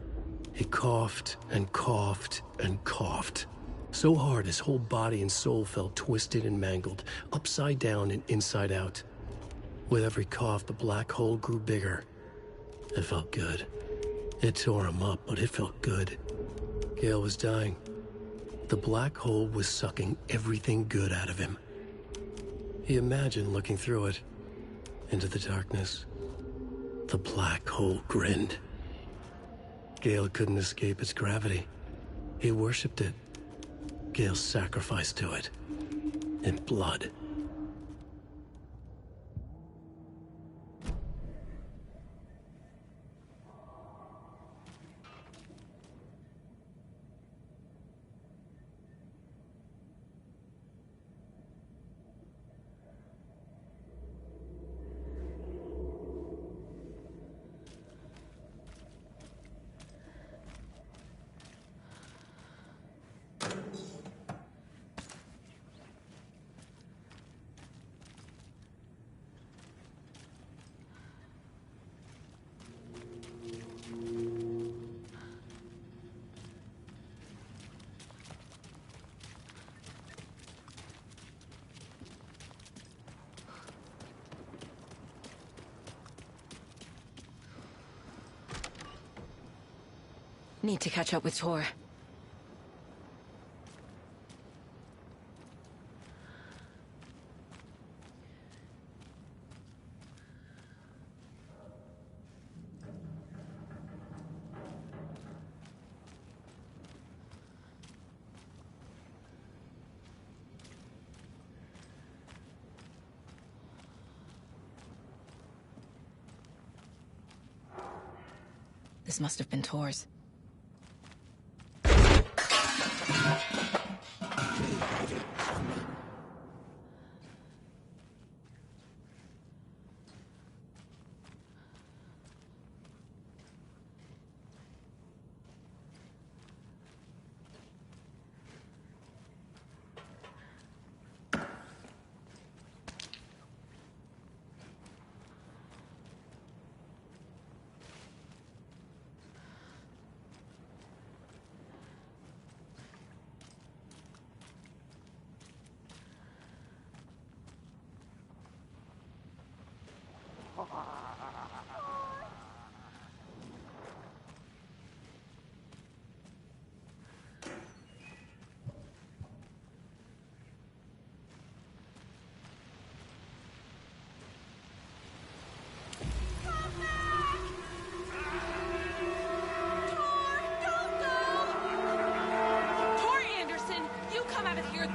He coughed and coughed and coughed. So hard his whole body and soul felt twisted and mangled, upside down and inside out. With every cough, the black hole grew bigger. It felt good. It tore him up, but it felt good. Gale was dying. The black hole was sucking everything good out of him. He imagined looking through it, into the darkness. The black hole grinned. Gale couldn't escape its gravity. He worshipped it. Gale sacrificed to it. In blood. Need to catch up with Tor. This must have been Tor's.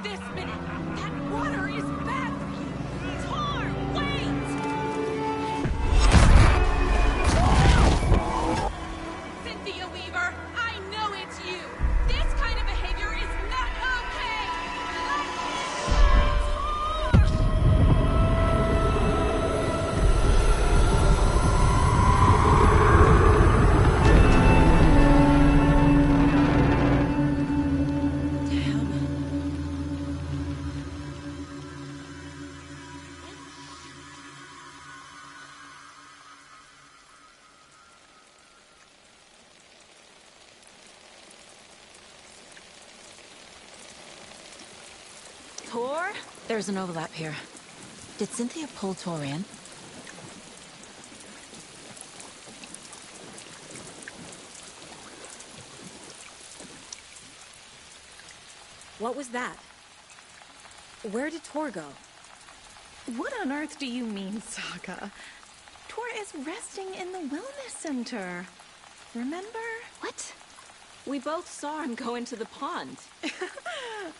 This minute! That water is bad for you! Tor, wait! Cynthia Weaver, I know it's you! This kind of behavior is not okay! Let me Tor? There's an overlap here. Did Cynthia pull Tor in? What was that? Where did Tor go? What on earth do you mean, Saga? Tor is resting in the wellness center. Remember? What? We both saw him go into the pond.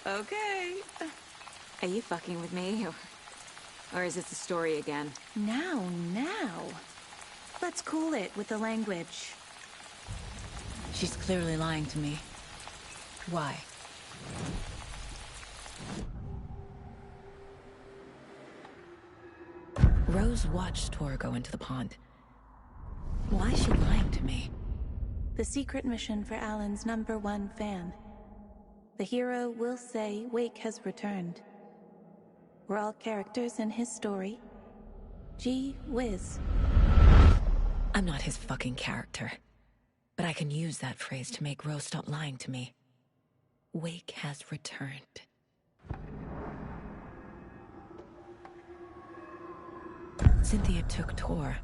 Okay. Are you fucking with me, or is it the story again? Now. Let's cool it with the language. She's clearly lying to me. Why? Rose watched Tor go into the pond. Why is she lying to me? The secret mission for Alan's #1 fan. The hero will say Wake has returned. We're all characters in his story. Gee whiz. I'm not his fucking character. But I can use that phrase to make Rose stop lying to me. Wake has returned. Cynthia took Tor.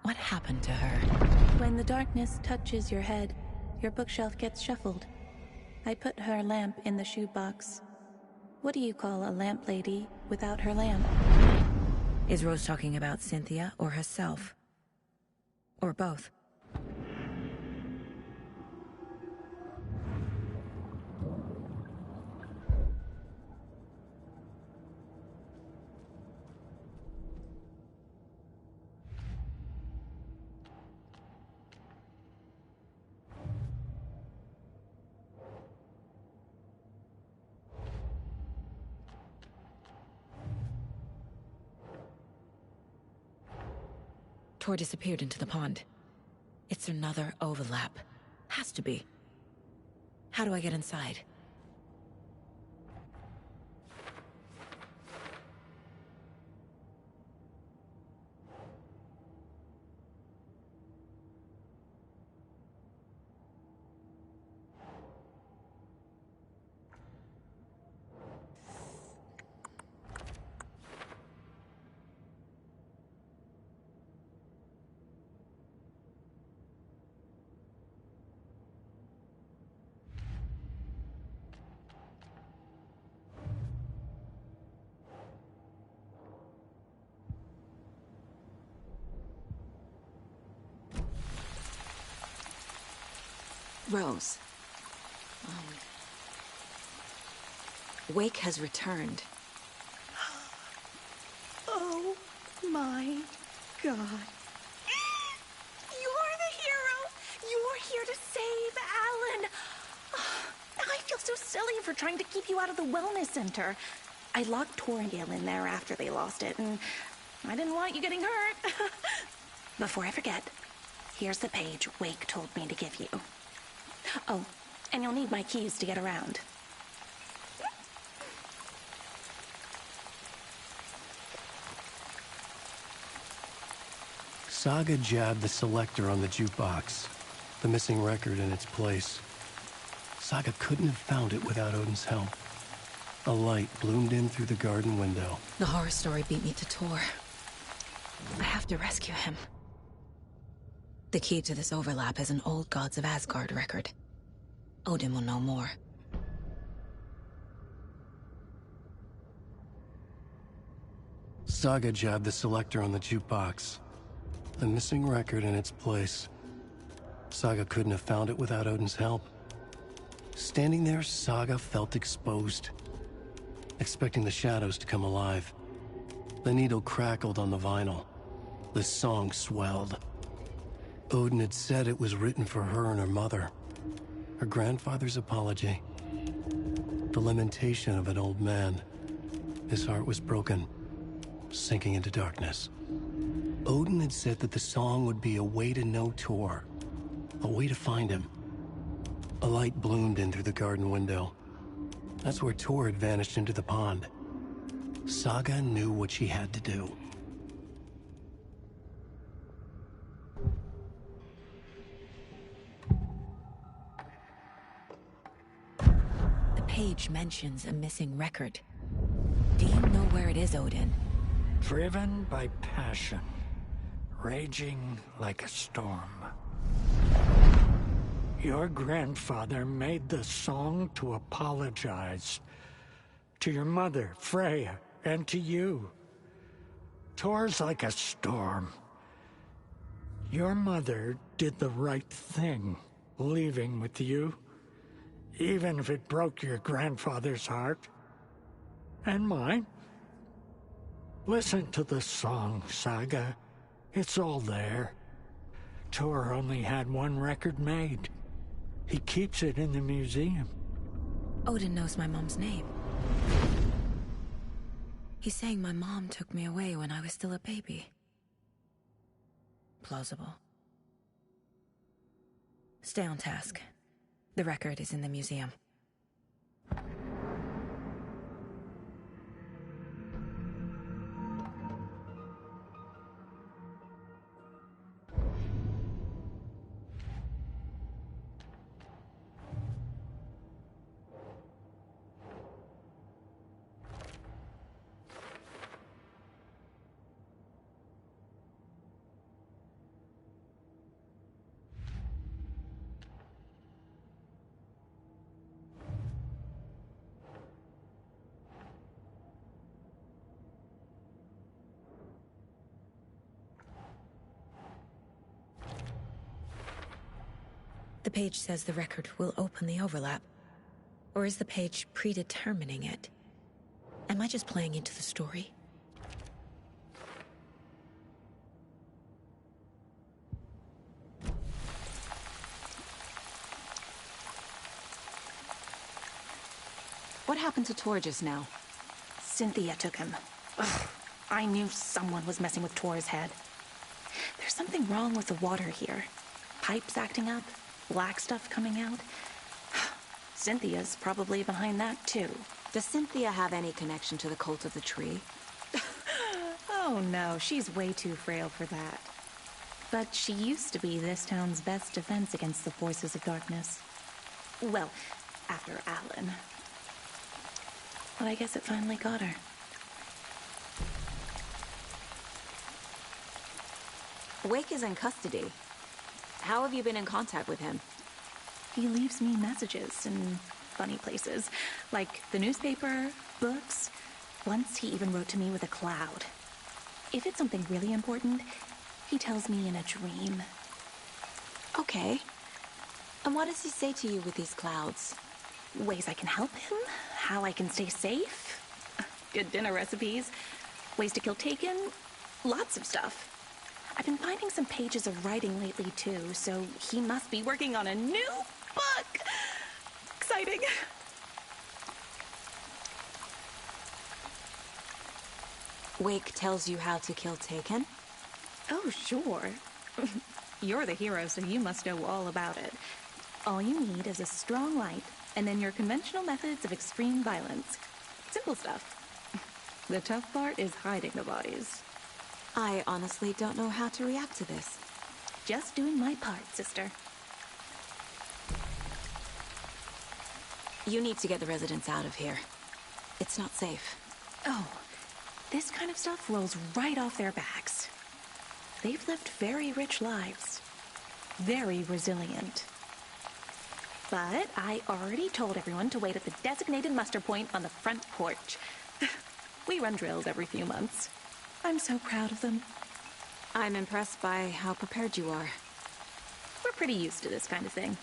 What happened to her? When the darkness touches your head, your bookshelf gets shuffled. I put her lamp in the shoebox. What do you call a lamp lady without her lamp? Is Rose talking about Cynthia or herself? Or both? Tor disappeared into the pond. It's another overlap. Has to be. How do I get inside? Rose. Wake has returned. Oh my God. You're the hero! You're here to save Alan! I feel so silly for trying to keep you out of the wellness center. I locked Torringale in there after they lost it, and I didn't want you getting hurt. Before I forget, here's the page Wake told me to give you. Oh, and you'll need my keys to get around. Saga jabbed the selector on the jukebox, the missing record in its place. Saga couldn't have found it without Odin's help. A light bloomed in through the garden window. The horror story beat me to Tor. I have to rescue him. The key to this overlap is an old Gods of Asgard record. Odin will know more. Saga jabbed the selector on the jukebox, the missing record in its place. Saga couldn't have found it without Odin's help. Standing there, Saga felt exposed, expecting the shadows to come alive. The needle crackled on the vinyl. The song swelled. Odin had said it was written for her and her mother. Her grandfather's apology. The lamentation of an old man. His heart was broken, sinking into darkness. Odin had said that the song would be a way to know Tor, a way to find him. A light bloomed in through the garden window. That's where Tor had vanished into the pond. Saga knew what she had to do. The page mentions a missing record. Do you know where it is, Odin? Driven by passion, raging like a storm. Your grandfather made the song to apologize to your mother, Freya, and to you. Tor's like a storm. Your mother did the right thing, leaving with you, even if it broke your grandfather's heart. And mine. Listen to the song, Saga. It's all there. Tor only had one record made. He keeps it in the museum. Odin knows my mom's name. He's saying my mom took me away when I was still a baby. Plausible. Stay on task. The record is in the museum. The page says the record will open the overlap. Or is the page predetermining it? Am I just playing into the story? What happened to Tor just now? Cynthia took him. Ugh, I knew someone was messing with Tor's head. There's something wrong with the water here. Pipes acting up, black stuff coming out. Cynthia's probably behind that, too. Does Cynthia have any connection to the cult of the tree? Oh no, she's way too frail for that. But she used to be this town's best defense against the forces of darkness. Well, after Alan. But I guess it finally got her. Wake is in custody. How have you been in contact with him? He leaves me messages in funny places, like the newspaper, books. Once he even wrote to me with a cloud. If it's something really important, he tells me in a dream. Okay. And what does he say to you with these clouds? Ways I can help him, how I can stay safe, good dinner recipes, ways to kill Taken, lots of stuff. I've been finding some pages of writing lately too, so he must be working on a new book. Exciting. Wake tells you how to kill Taken? Oh, sure. You're the hero, so you must know all about it. All you need is a strong light, and then your conventional methods of extreme violence. Simple stuff. The tough part is hiding the bodies. I honestly don't know how to react to this. Just doing my part, sister. You need to get the residents out of here. It's not safe. Oh, this kind of stuff rolls right off their backs. They've lived very rich lives. Very resilient. But I already told everyone to wait at the designated muster point on the front porch. We run drills every few months. I'm so proud of them. I'm impressed by how prepared you are. We're pretty used to this kind of thing.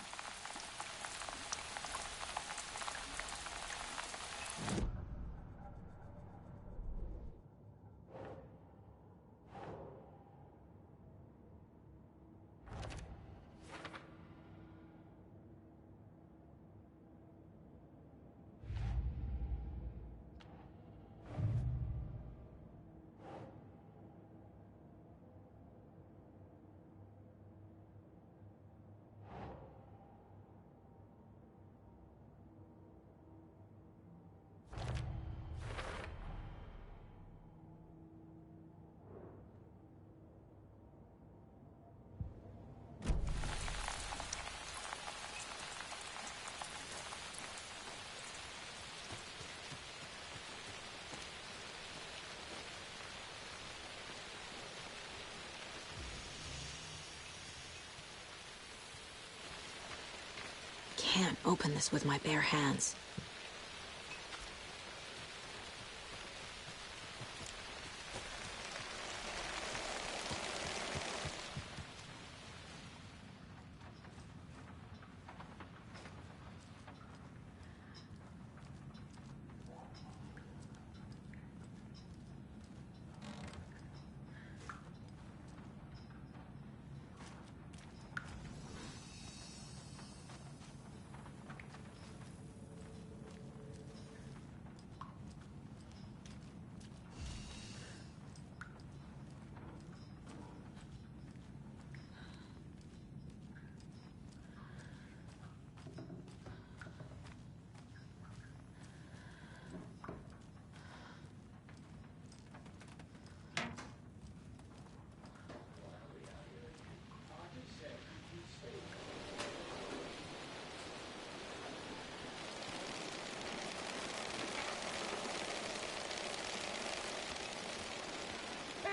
Can't open this with my bare hands.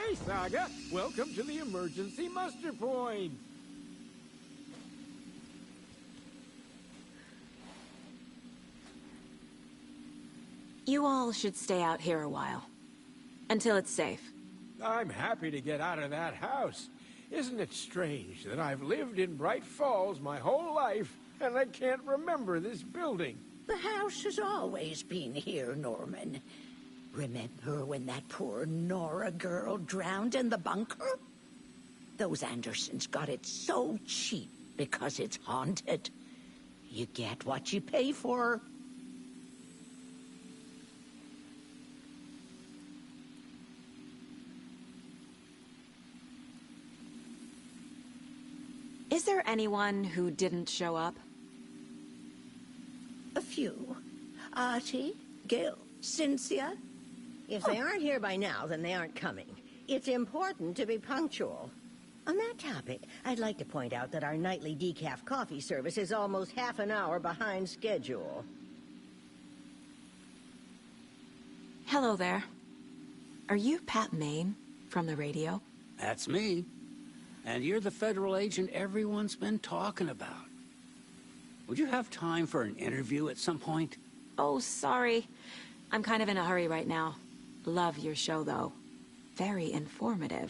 Hey, Saga! Welcome to the emergency muster point! You all should stay out here a while. Until it's safe. I'm happy to get out of that house. Isn't it strange that I've lived in Bright Falls my whole life, and I can't remember this building? The house has always been here, Norman. Remember when that poor Nora girl drowned in the bunker? Those Andersons got it so cheap because it's haunted. You get what you pay for. Is there anyone who didn't show up? A few. Artie, Gil, Cynthia. If they aren't here by now, then they aren't coming. It's important to be punctual. On that topic, I'd like to point out that our nightly decaf coffee service is almost half an hour behind schedule. Hello there. Are you Pat Maine from the radio? That's me. And you're the federal agent everyone's been talking about. Would you have time for an interview at some point? Oh, sorry. I'm kind of in a hurry right now. Love your show, though. Very informative.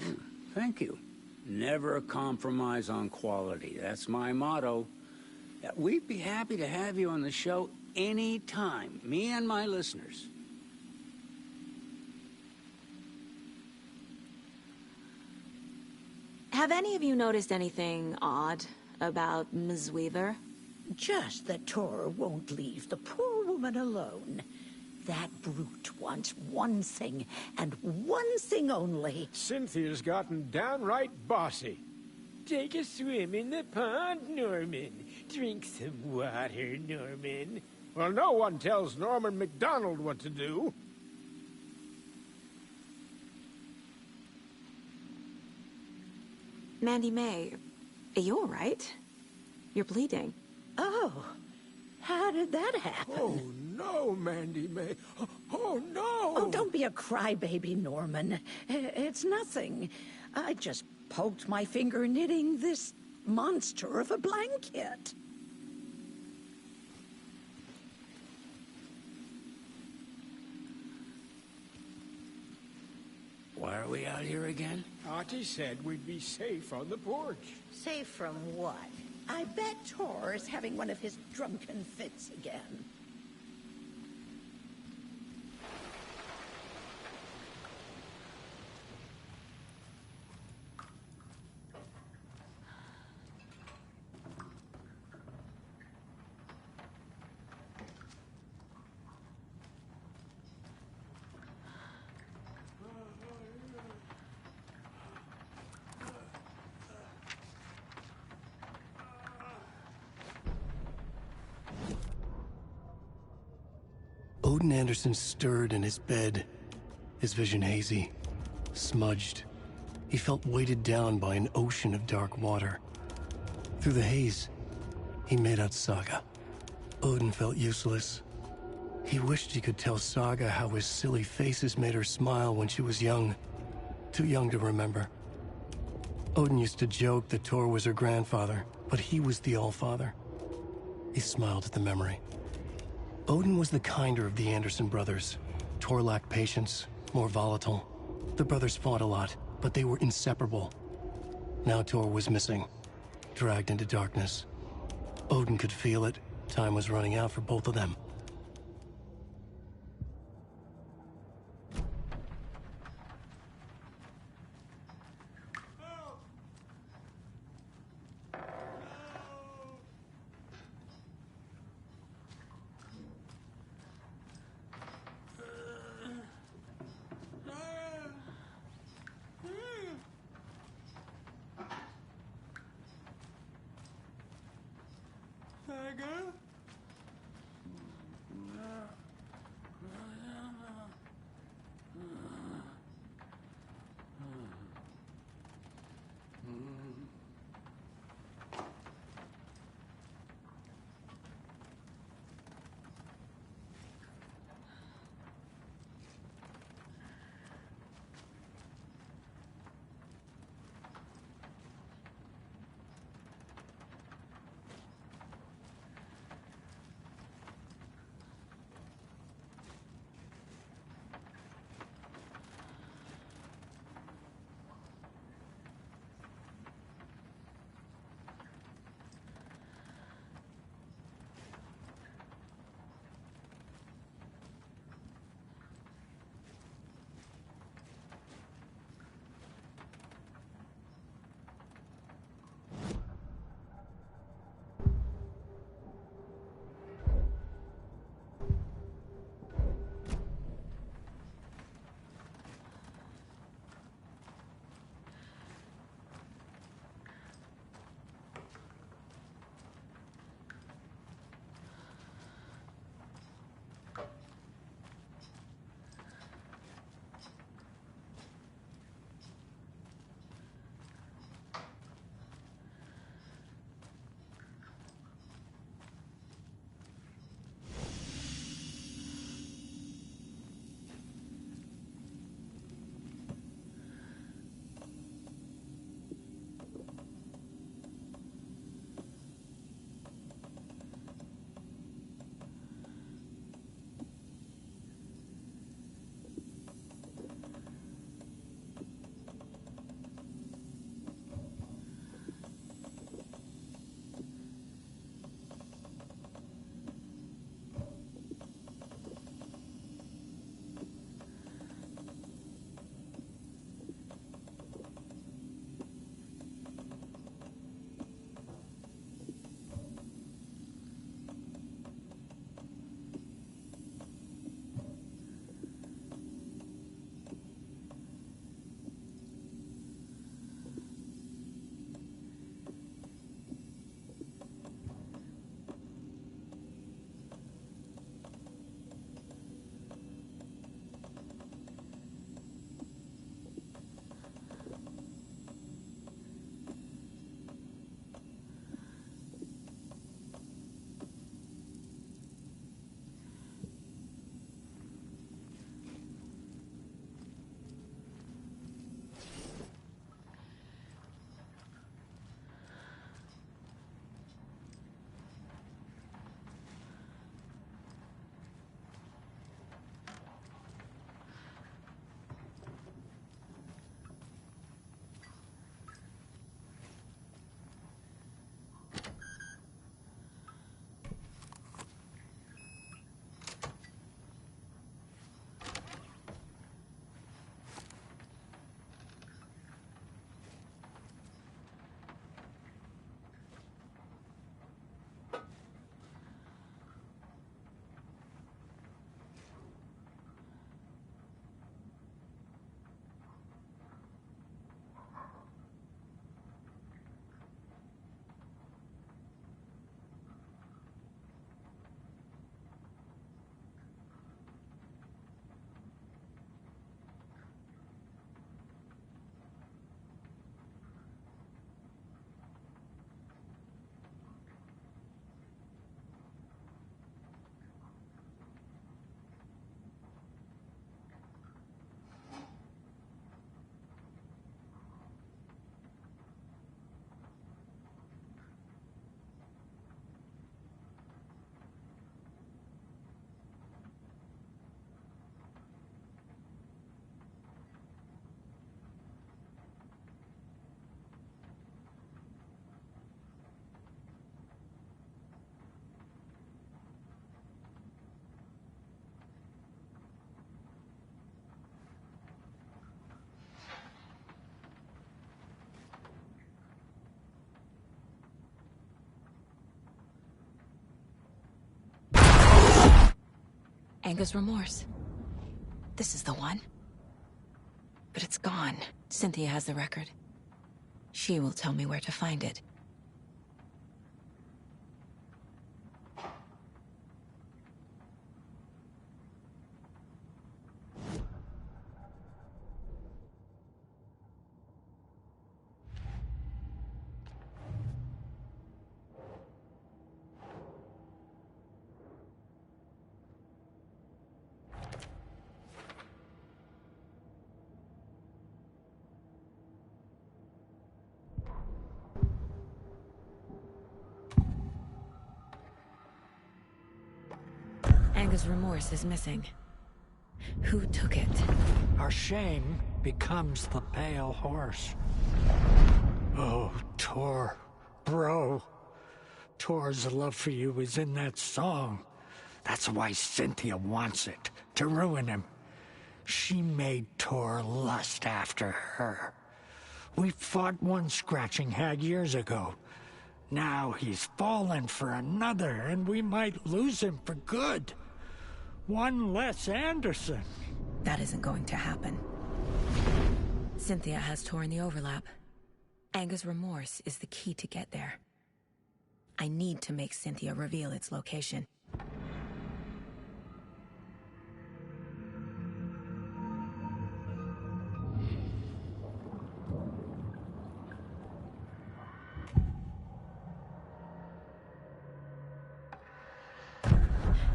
Thank you. Never compromise on quality. That's my motto. We'd be happy to have you on the show any time, me and my listeners. Have any of you noticed anything odd about Ms. Weaver? Just that Tor won't leave the poor woman alone. That brute wants one thing, and one thing only. Cynthia's gotten downright bossy. Take a swim in the pond, Norman. Drink some water, Norman. Well, no one tells Norman MacDonald what to do. Mandy May, are you all right? You're bleeding. Oh, how did that happen? Oh, no, Mandy May. Oh, no! Oh, don't be a crybaby, Norman. It's nothing. I just poked my finger knitting this monster of a blanket. Why are we out here again? Auntie said we'd be safe on the porch. Safe from what? I bet Tor is having one of his drunken fits again. Odin Anderson stirred in his bed, his vision hazy, smudged. He felt weighted down by an ocean of dark water. Through the haze, he made out Saga. Odin felt useless. He wished he could tell Saga how his silly faces made her smile when she was young. Too young to remember. Odin used to joke that Tor was her grandfather, but he was the Allfather. He smiled at the memory. Odin was the kinder of the Anderson brothers. Tor lacked patience, more volatile. The brothers fought a lot, but they were inseparable. Now Tor was missing, dragged into darkness. Odin could feel it. Time was running out for both of them. Saga? Anger's remorse. This is the one. But it's gone. Cynthia has the record. She will tell me where to find it. Anger's remorse is missing. Who took it? Our shame becomes the pale horse. Oh, Tor. Bro. Tor's love for you is in that song. That's why Cynthia wants it, to ruin him. She made Tor lust after her. We fought one scratching hag years ago. Now he's fallen for another, and we might lose him for good. One less Anderson. That isn't going to happen. Cynthia has Tor in the overlap. Anger's remorse is the key to get there. I need to make Cynthia reveal its location.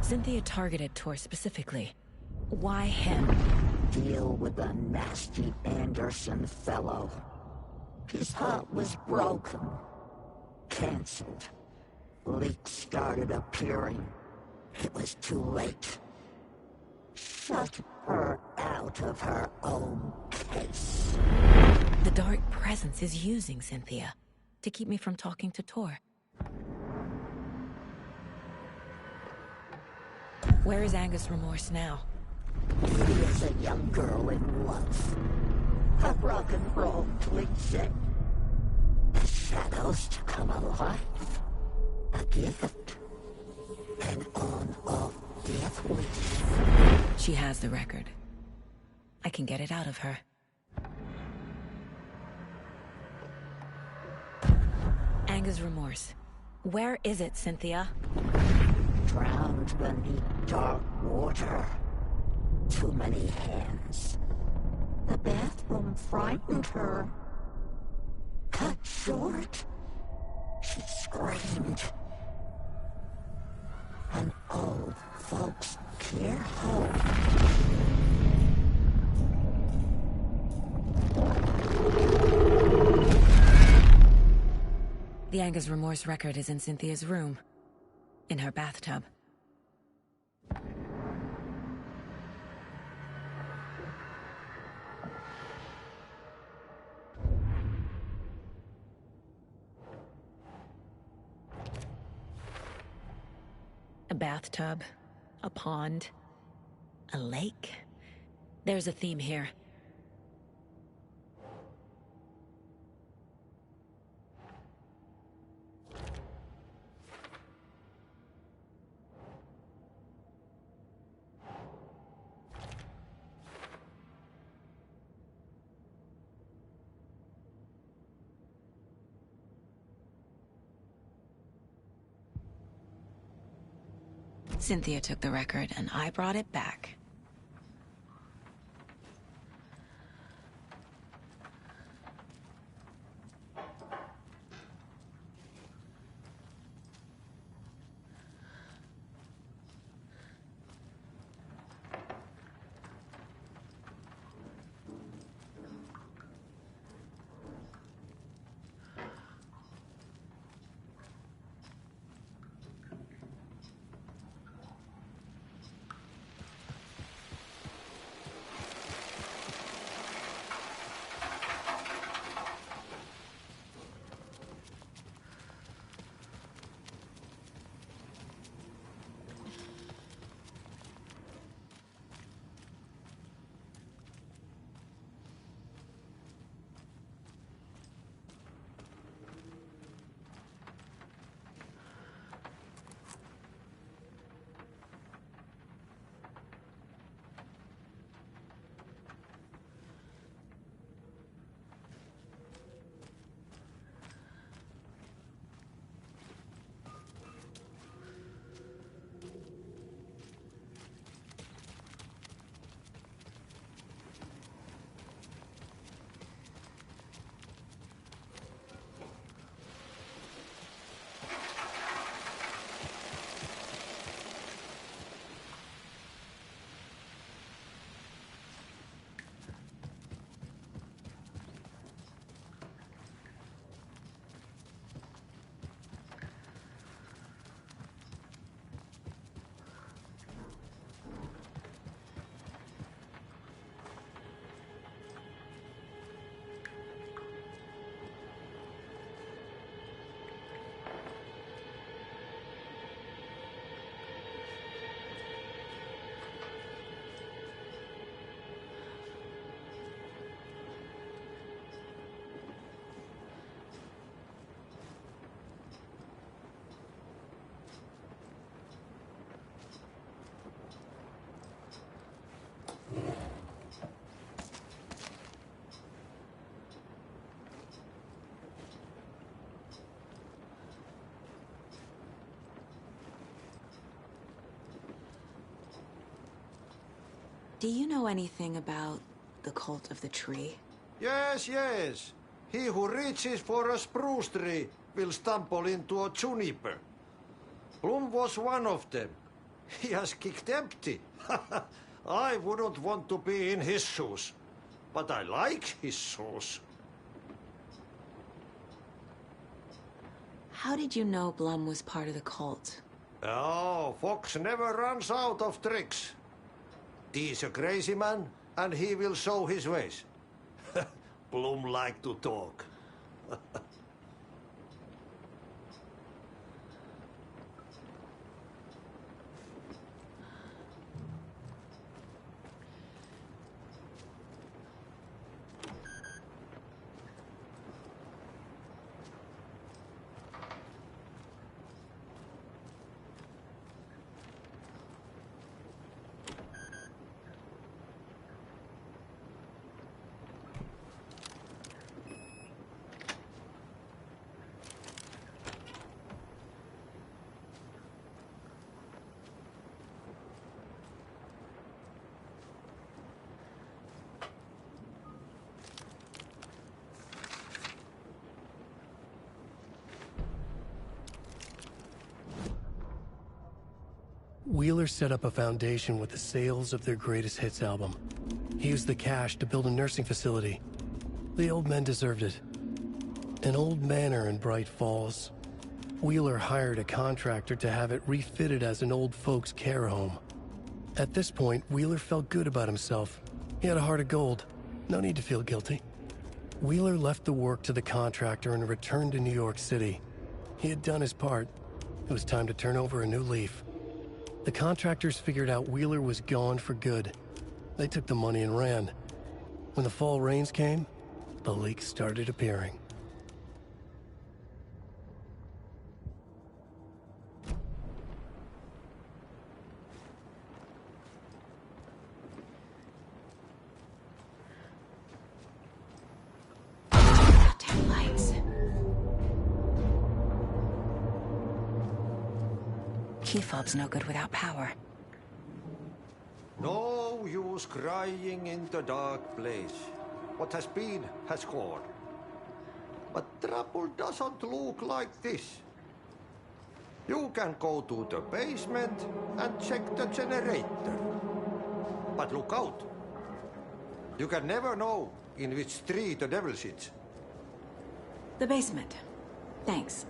Cynthia targeted Tor specifically. Why him? Deal with the nasty Anderson fellow. His heart was broken. Cancelled. Leaks started appearing. It was too late. Shut her out of her own case. The dark presence is using Cynthia to keep me from talking to Tor. Where is Anger's remorse now? He is a young girl in love. A rock and roll cliche. The shadows to come alive. A gift. An on-off death wish. She has the record. I can get it out of her. Anger's remorse. Where is it, Cynthia? Drowned beneath dark water. Too many hands. The bathroom frightened her. Cut short. She screamed. An old folks' care home. The Anger's remorse record is in Cynthia's room. In her bathtub. A bathtub, a pond, a lake. There's a theme here. Cynthia took the record, and I brought it back. Do you know anything about the cult of the tree? Yes, yes. He who reaches for a spruce tree will stumble into a juniper. Bloom was one of them. He has kicked empty. I wouldn't want to be in his shoes, but I like his shoes. How did you know Blum was part of the cult? Oh, Fox never runs out of tricks. He's a crazy man, and he will show his ways. Bloom like to talk. Wheeler set up a foundation with the sales of their greatest hits album. He used the cash to build a nursing facility. The old men deserved it. An old manor in Bright Falls. Wheeler hired a contractor to have it refitted as an old folks' care home. At this point, Wheeler felt good about himself. He had a heart of gold. No need to feel guilty. Wheeler left the work to the contractor and returned to New York City. He had done his part. It was time to turn over a new leaf. The contractors figured out Wheeler was gone for good. They took the money and ran. When the fall rains came, the leaks started appearing. Damn lights. Key fob's no good without power. No use crying in the dark place. What has been has gone. But trouble doesn't look like this. You can go to the basement and check the generator. But look out. You can never know in which tree the devil sits. The basement. Thanks.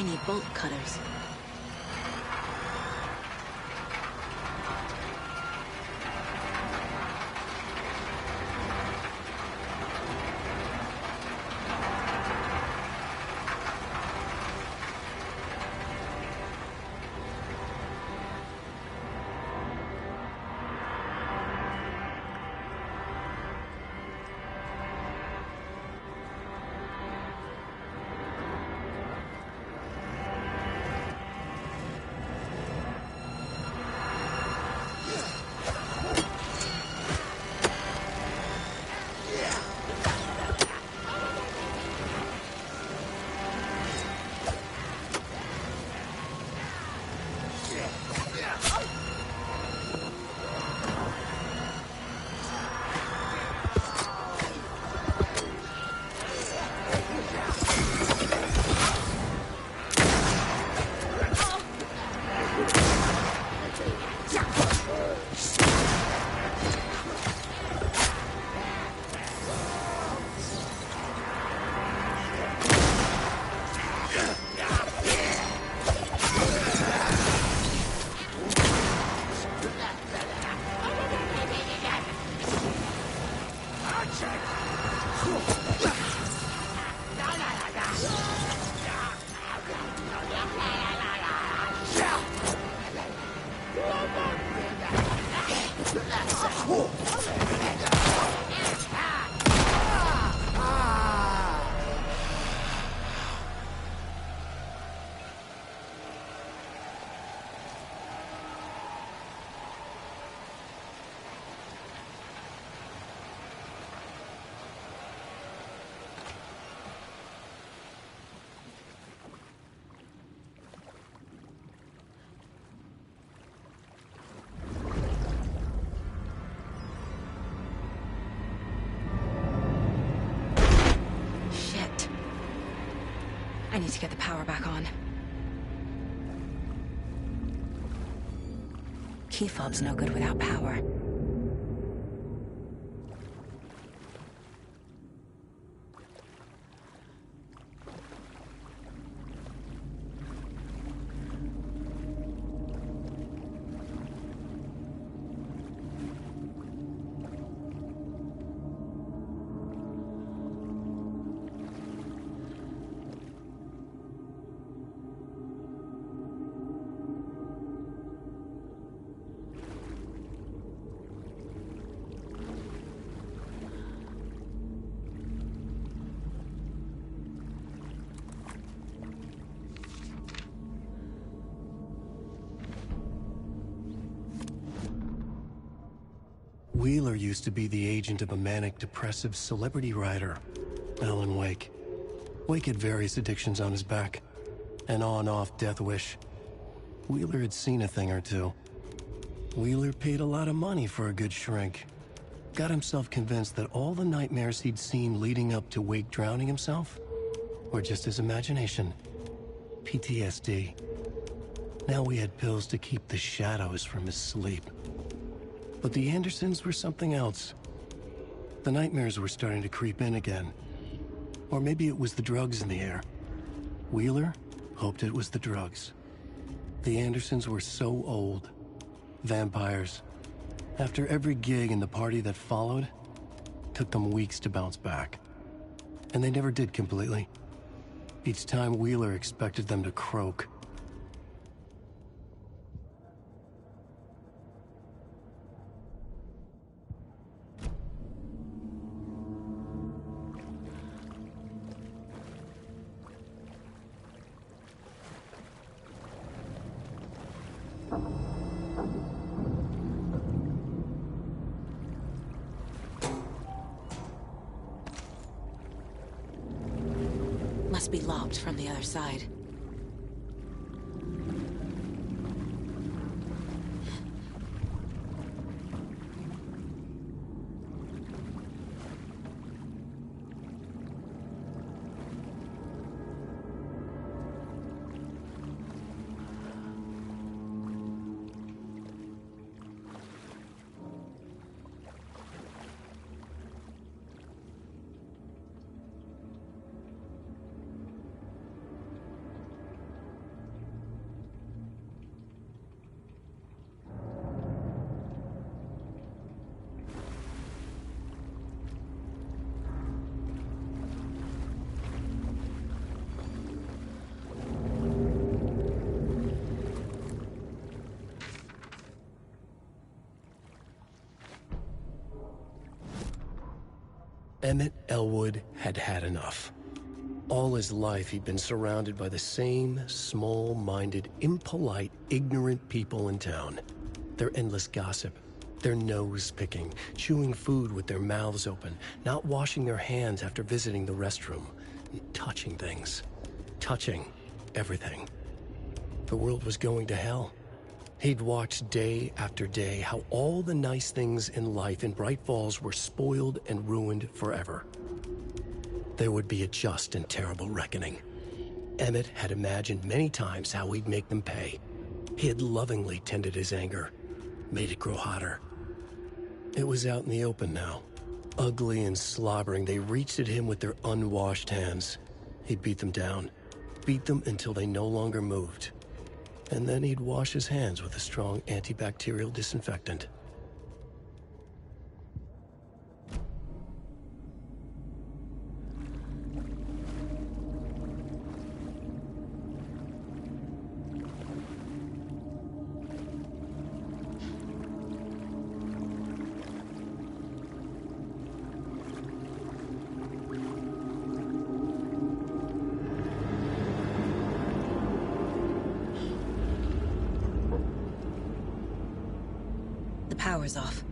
tiny bolt cutters. I need to get the power back on. Key fob's no good without power. Wheeler used to be the agent of a manic-depressive celebrity writer, Alan Wake. Wake had various addictions on his back, an on-off death wish. Wheeler had seen a thing or two. Wheeler paid a lot of money for a good shrink. Got himself convinced that all the nightmares he'd seen leading up to Wake drowning himself were just his imagination. PTSD. Now we had pills to keep the shadows from his sleep. But the Andersons were something else. The nightmares were starting to creep in again. Or maybe it was the drugs in the air. Wheeler hoped it was the drugs. The Andersons were so old. Vampires. After every gig and the party that followed, took them weeks to bounce back. And they never did completely. Each time Wheeler expected them to croak. Must be locked from the other side. Emmett Elwood had had enough. All his life, he'd been surrounded by the same small-minded, impolite, ignorant people in town. Their endless gossip, their nose-picking, chewing food with their mouths open, not washing their hands after visiting the restroom, touching things, touching everything. The world was going to hell. He'd watched day after day how all the nice things in life in Bright Falls were spoiled and ruined forever. There would be a just and terrible reckoning. Emmett had imagined many times how he'd make them pay. He had lovingly tended his anger, made it grow hotter. It was out in the open now. Ugly and slobbering, they reached at him with their unwashed hands. He'd beat them down, beat them until they no longer moved. And then he'd wash his hands with a strong antibacterial disinfectant. The power's off.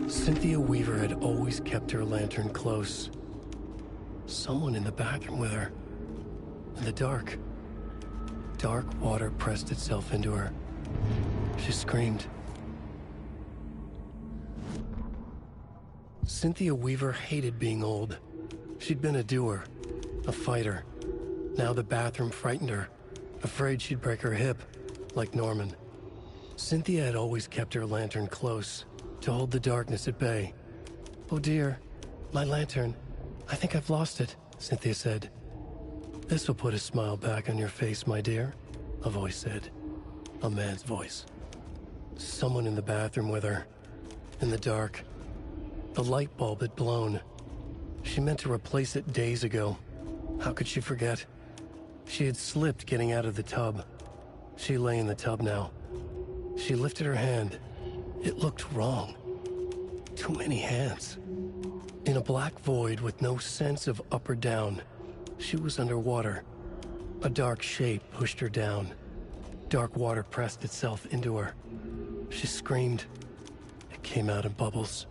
Cynthia Weaver had always kept her lantern close. Someone in the bathroom with her. In the dark. Dark water pressed itself into her. She screamed. Cynthia Weaver hated being old. She'd been a doer, a fighter. Now the bathroom frightened her, afraid she'd break her hip, like Norman. Cynthia had always kept her lantern close, to hold the darkness at bay. "Oh dear, my lantern. I think I've lost it," Cynthia said. "This will put a smile back on your face, my dear," a voice said. A man's voice. Someone in the bathroom with her. In the dark. The light bulb had blown. She meant to replace it days ago. How could she forget? She had slipped getting out of the tub. She lay in the tub now. She lifted her hand. It looked wrong. Too many hands. In a black void with no sense of up or down, she was underwater. A dark shape pushed her down. Dark water pressed itself into her. She screamed. It came out in bubbles.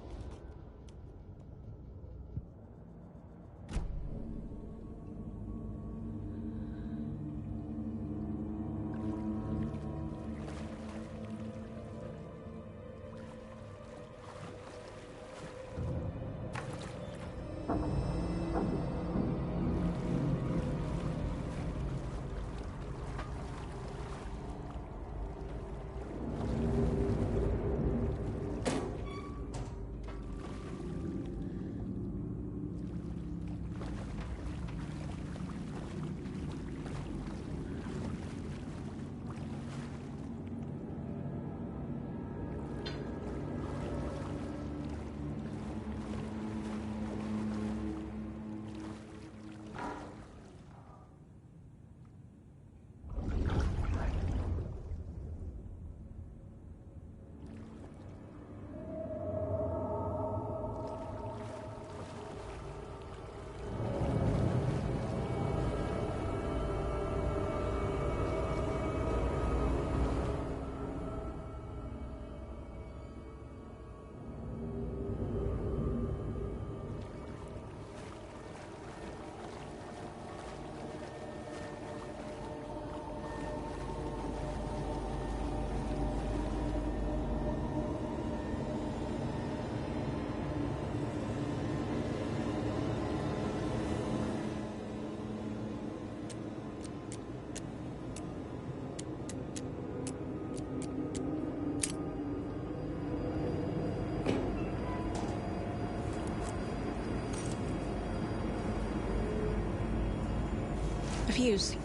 fuse.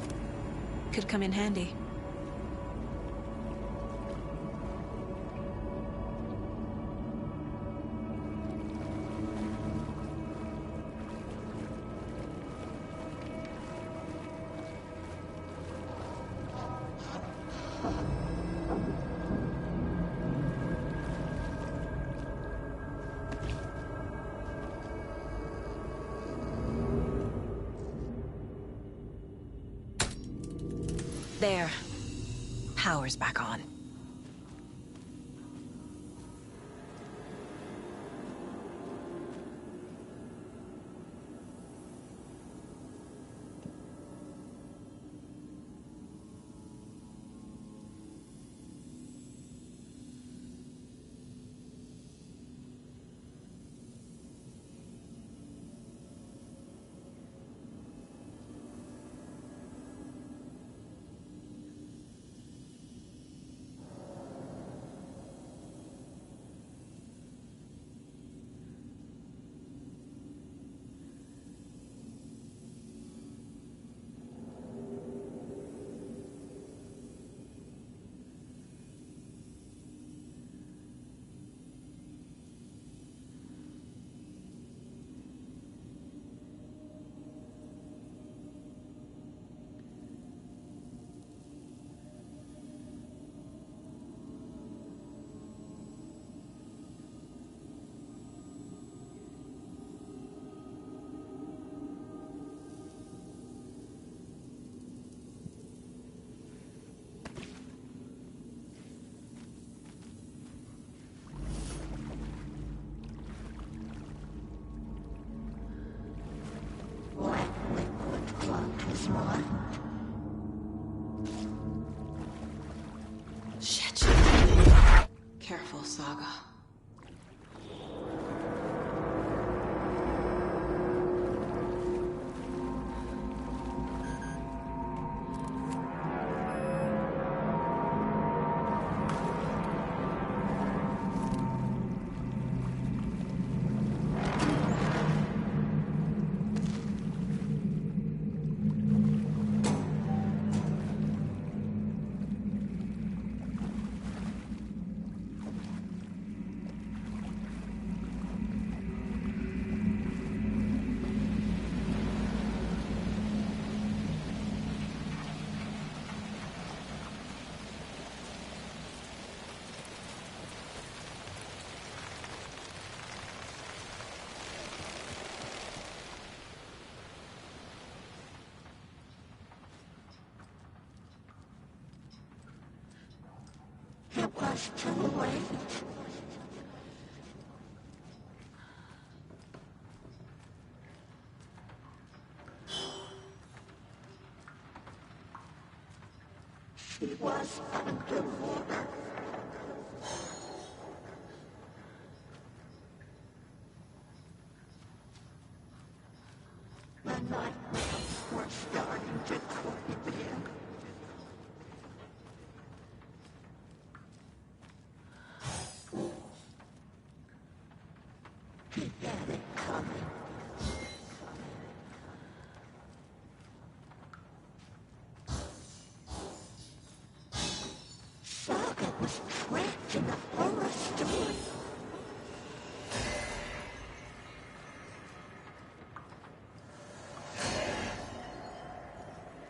Could come in handy. There. Power's back on. Shit. Careful, Saga. It was too late. She was underwater. The nightmares were starting to creep in. He had it coming. Saga was trapped in the forest away.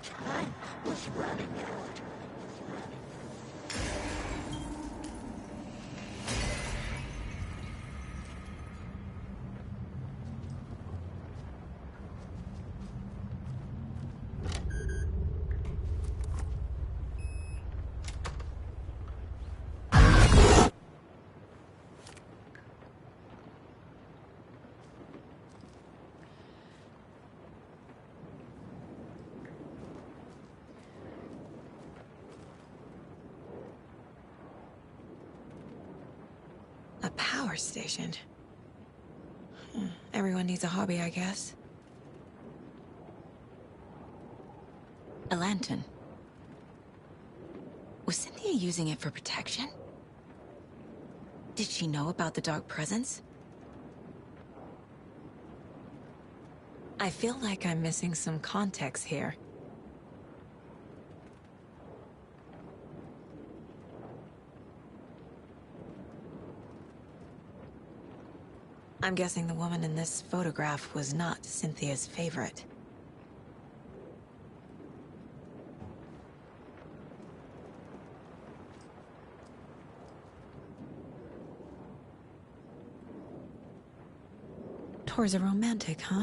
Time was running out. A power station. Everyone needs a hobby, I guess. A lantern. Was Cynthia using it for protection? Did she know about the dark presence? I feel like I'm missing some context here. I'm guessing the woman in this photograph was not Cynthia's favorite. Tor's a romantic, huh?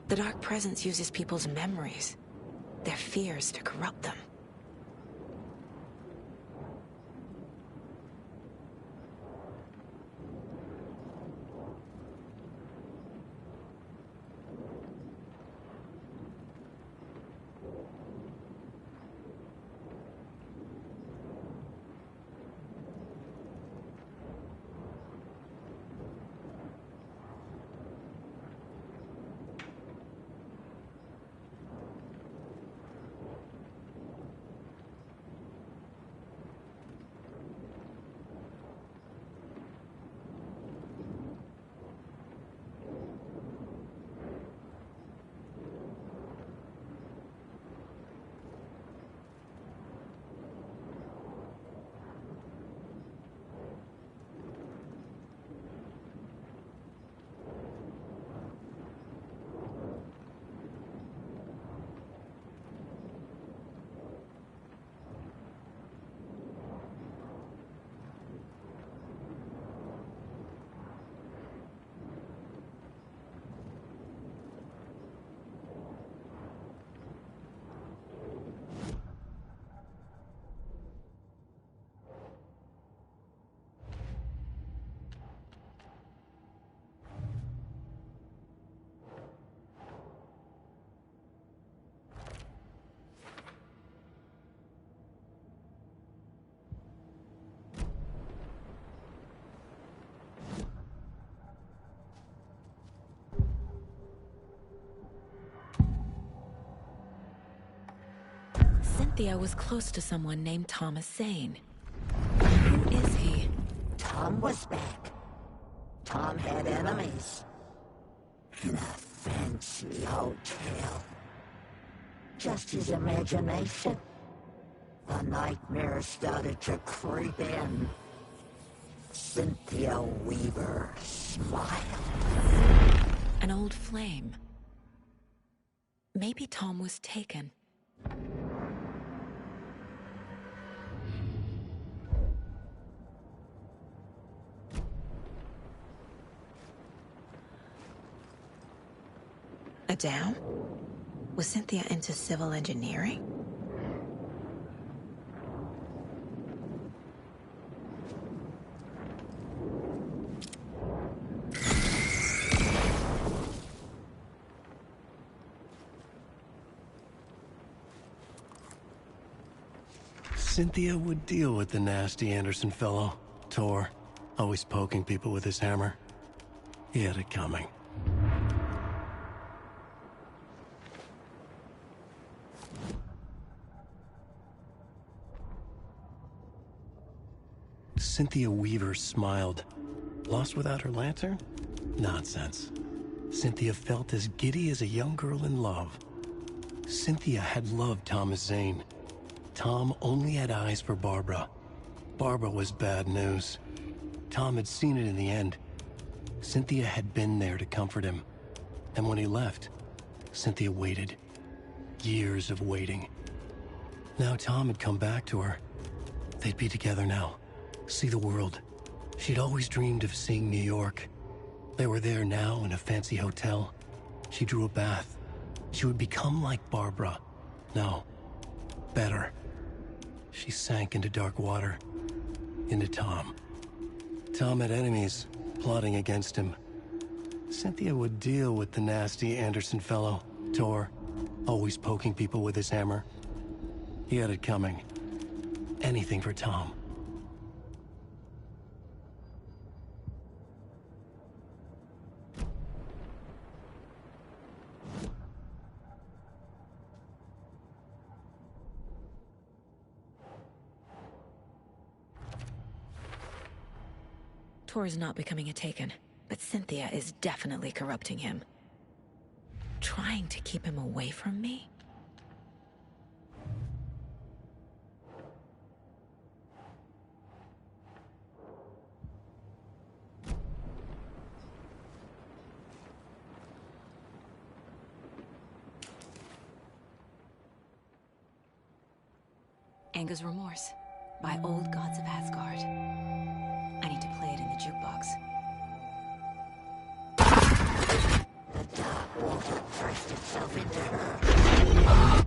The Dark Presence uses people's memories, their fears to corrupt them. Cynthia was close to someone named Thomas Zane. Who is he? Tom was back. Tom had enemies. In a fancy hotel. Just his imagination. The nightmare started to creep in. Cynthia Weaver smiled. An old flame. Maybe Tom was taken. A dam? Was Cynthia into civil engineering? Cynthia would deal with the nasty Anderson fellow, Tor, always poking people with his hammer. He had it coming. Cynthia Weaver smiled. Lost without her lantern? Nonsense. Cynthia felt as giddy as a young girl in love. Cynthia had loved Thomas Zane. Tom only had eyes for Barbara. Barbara was bad news. Tom had seen it in the end. Cynthia had been there to comfort him. And when he left, Cynthia waited. Years of waiting. Now Tom had come back to her. They'd be together now. See the world. She'd always dreamed of seeing New York. They were there now in a fancy hotel. She drew a bath. She would become like Barbara. No, better. She sank into dark water. Into Tom. Tom had enemies plotting against him. Cynthia would deal with the nasty Anderson fellow, Tor, always poking people with his hammer. He had it coming. Anything for Tom. Tor is not becoming a Taken, but Cynthia is definitely corrupting him. Trying to keep him away from me? Anga's Remorse by Old Gods of Asgard. I need to play it in the jukebox. The dark water thrust itself into her.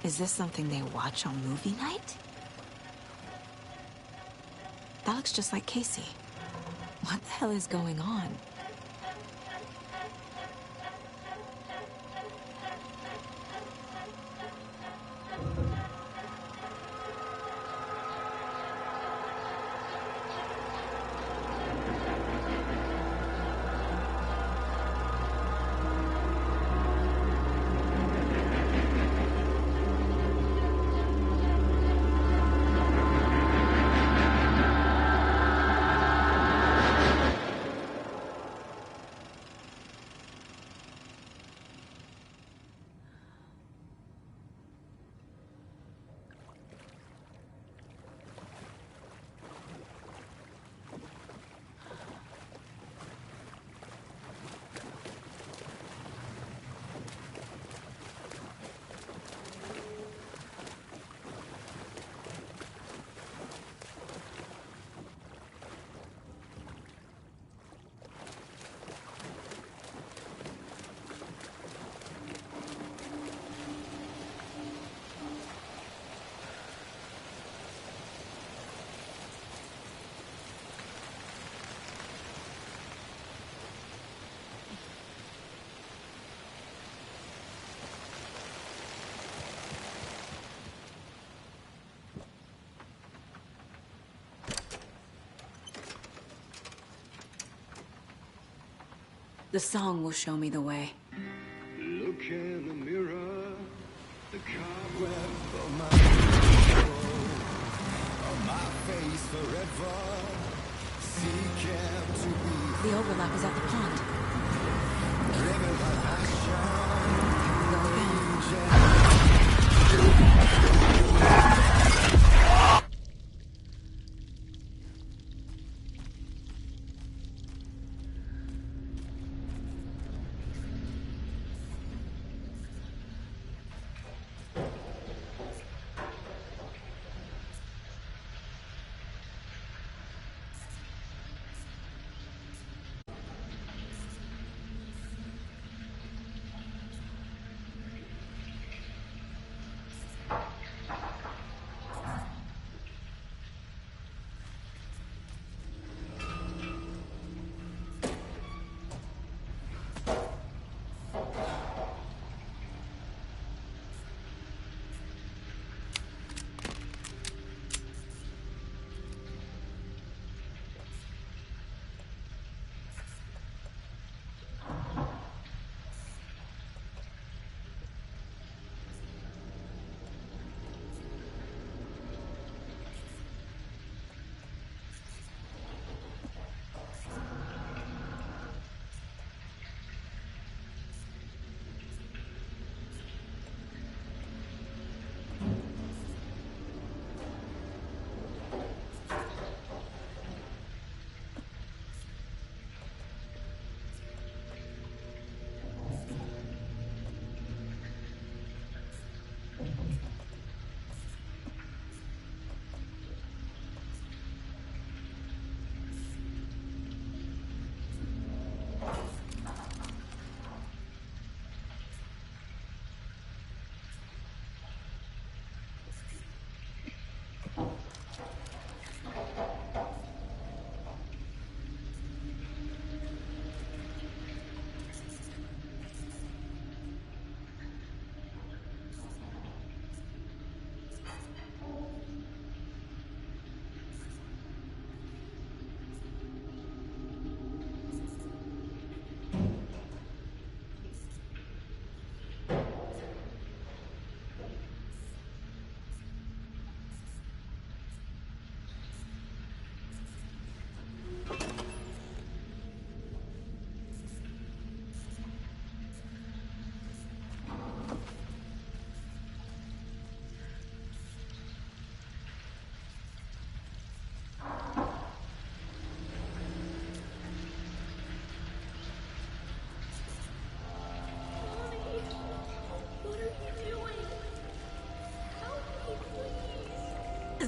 Is this something they watch on movie night? That looks just like Casey. What the hell is going on? The song will show me the way. Look in the mirror, the cobweb of my face forever. The overlap is at the pond.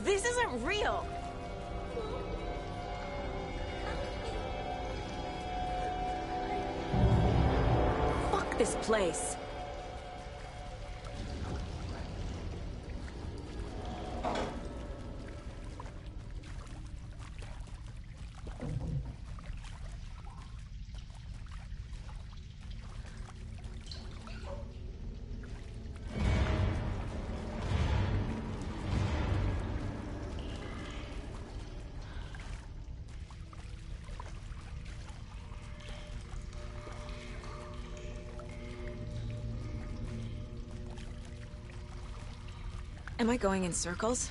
This isn't real! Fuck this place. Am I going in circles?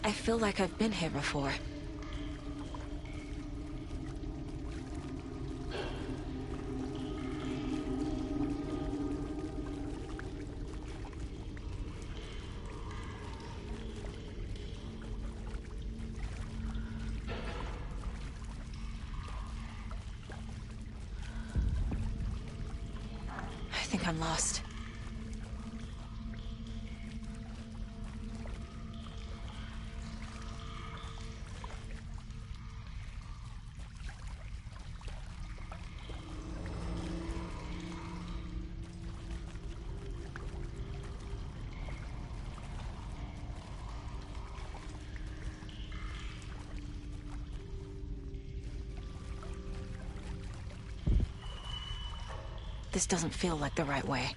I feel like I've been here before. I think I'm lost. This doesn't feel like the right way.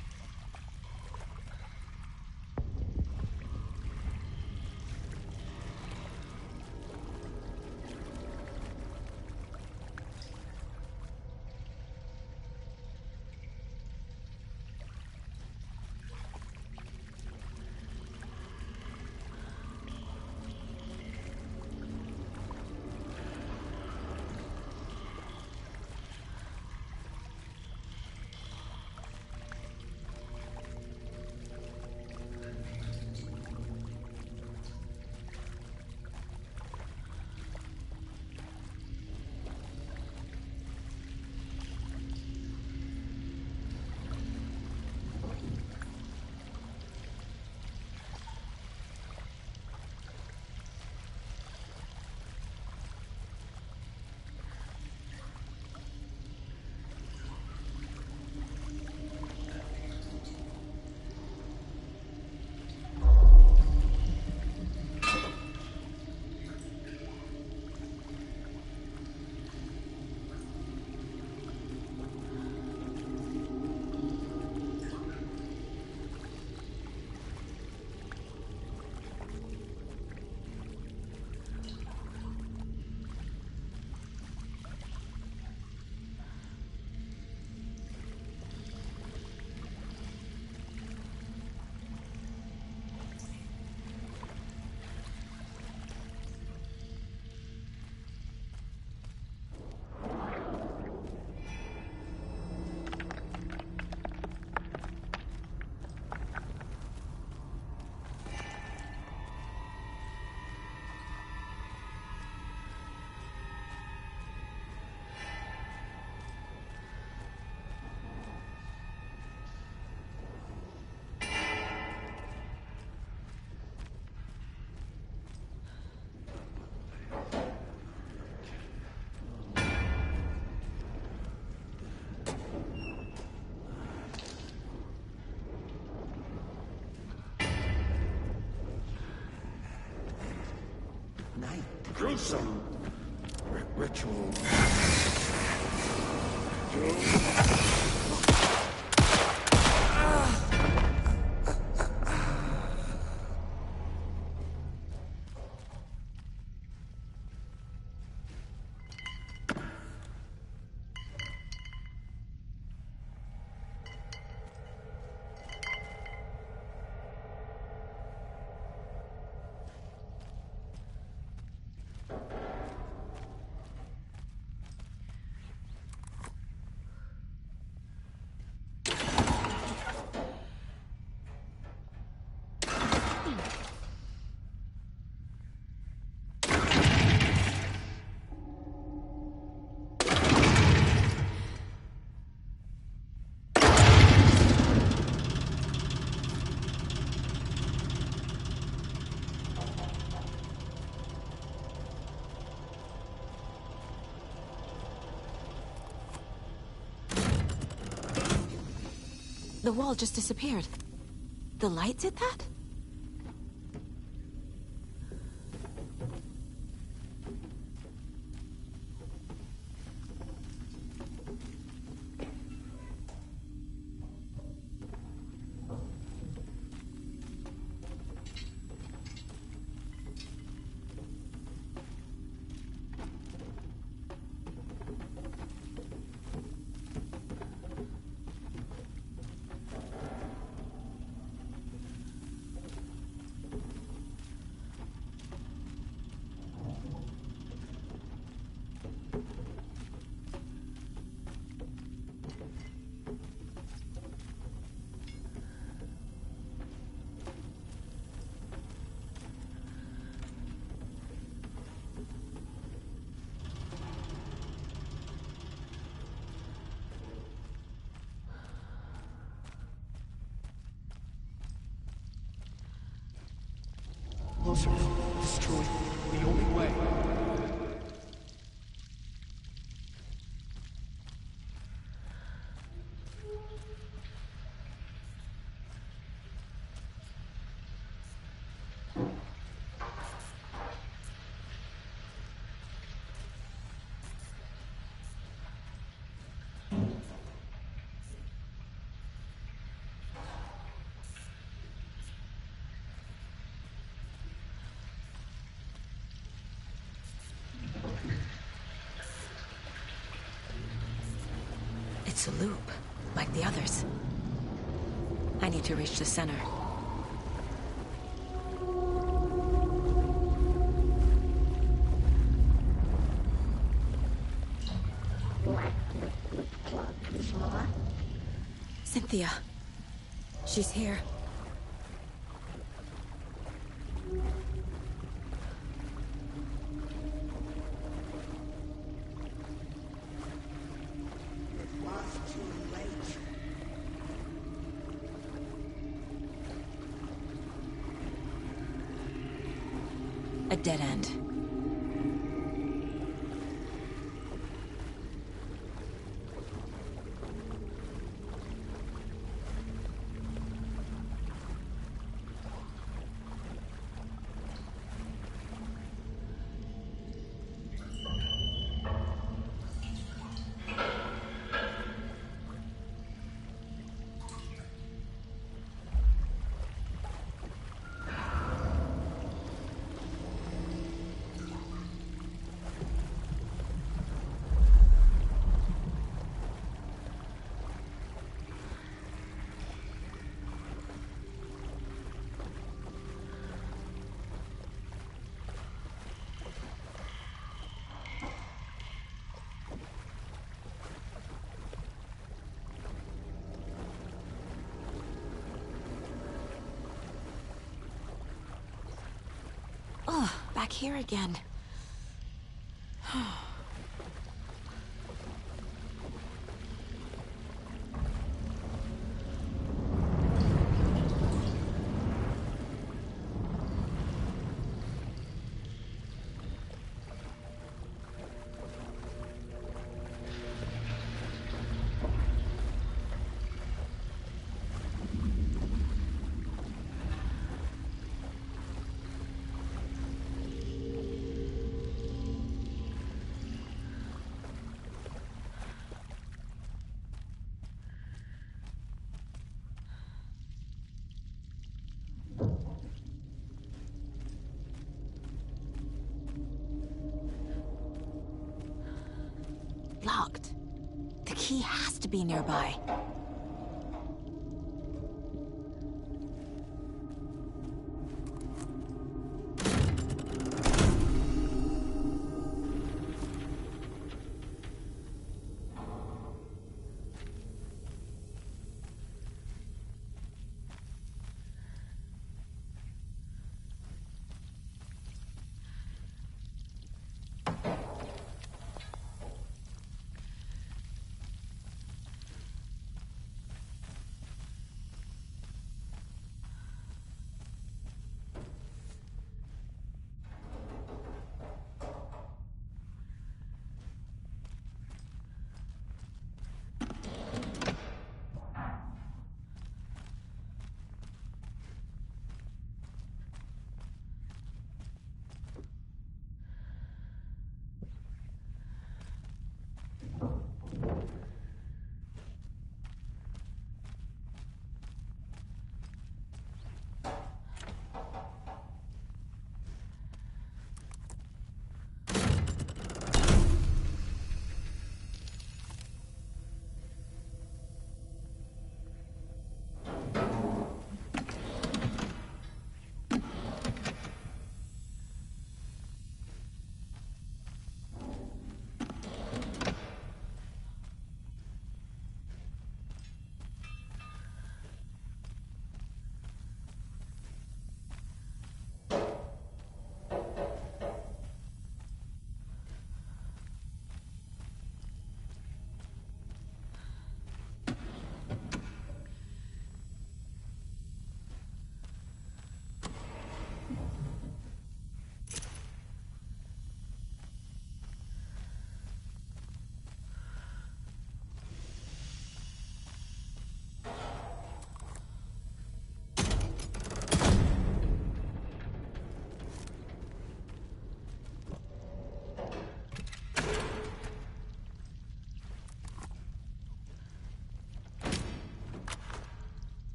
Gruesome ritual. The wall just disappeared. The light did that? Closer. Destroy. The only way. It's a loop, like the others. I need to reach the center. Cynthia. She's here. A dead end. Oh, back here again. Locked. The key has to be nearby.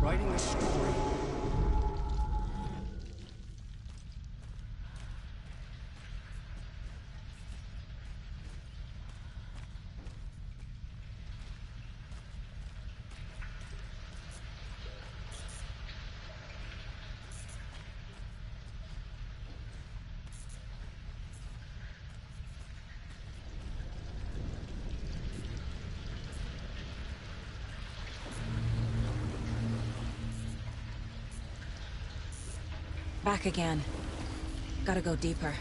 Writing a story. Back again. Gotta go deeper.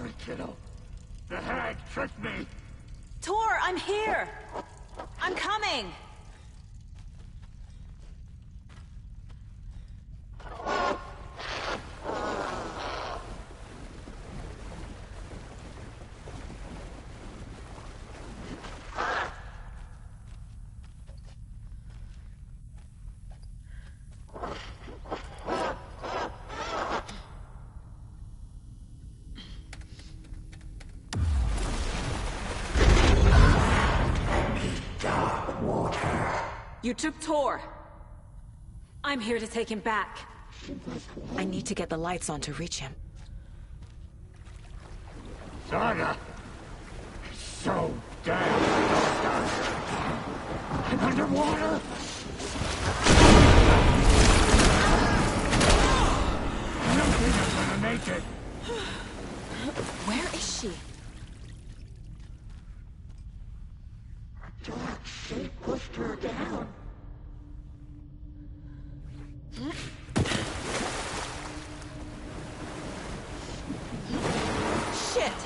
sorry, kiddo. The hag tricked me. Tor, I'm here! I'm coming! You took Tor. I'm here to take him back. I need to get the lights on to reach him. Saga! So damn I'm underwater! I don't think I'm gonna make it. Where is she? Dark shape pushed her down. Shit!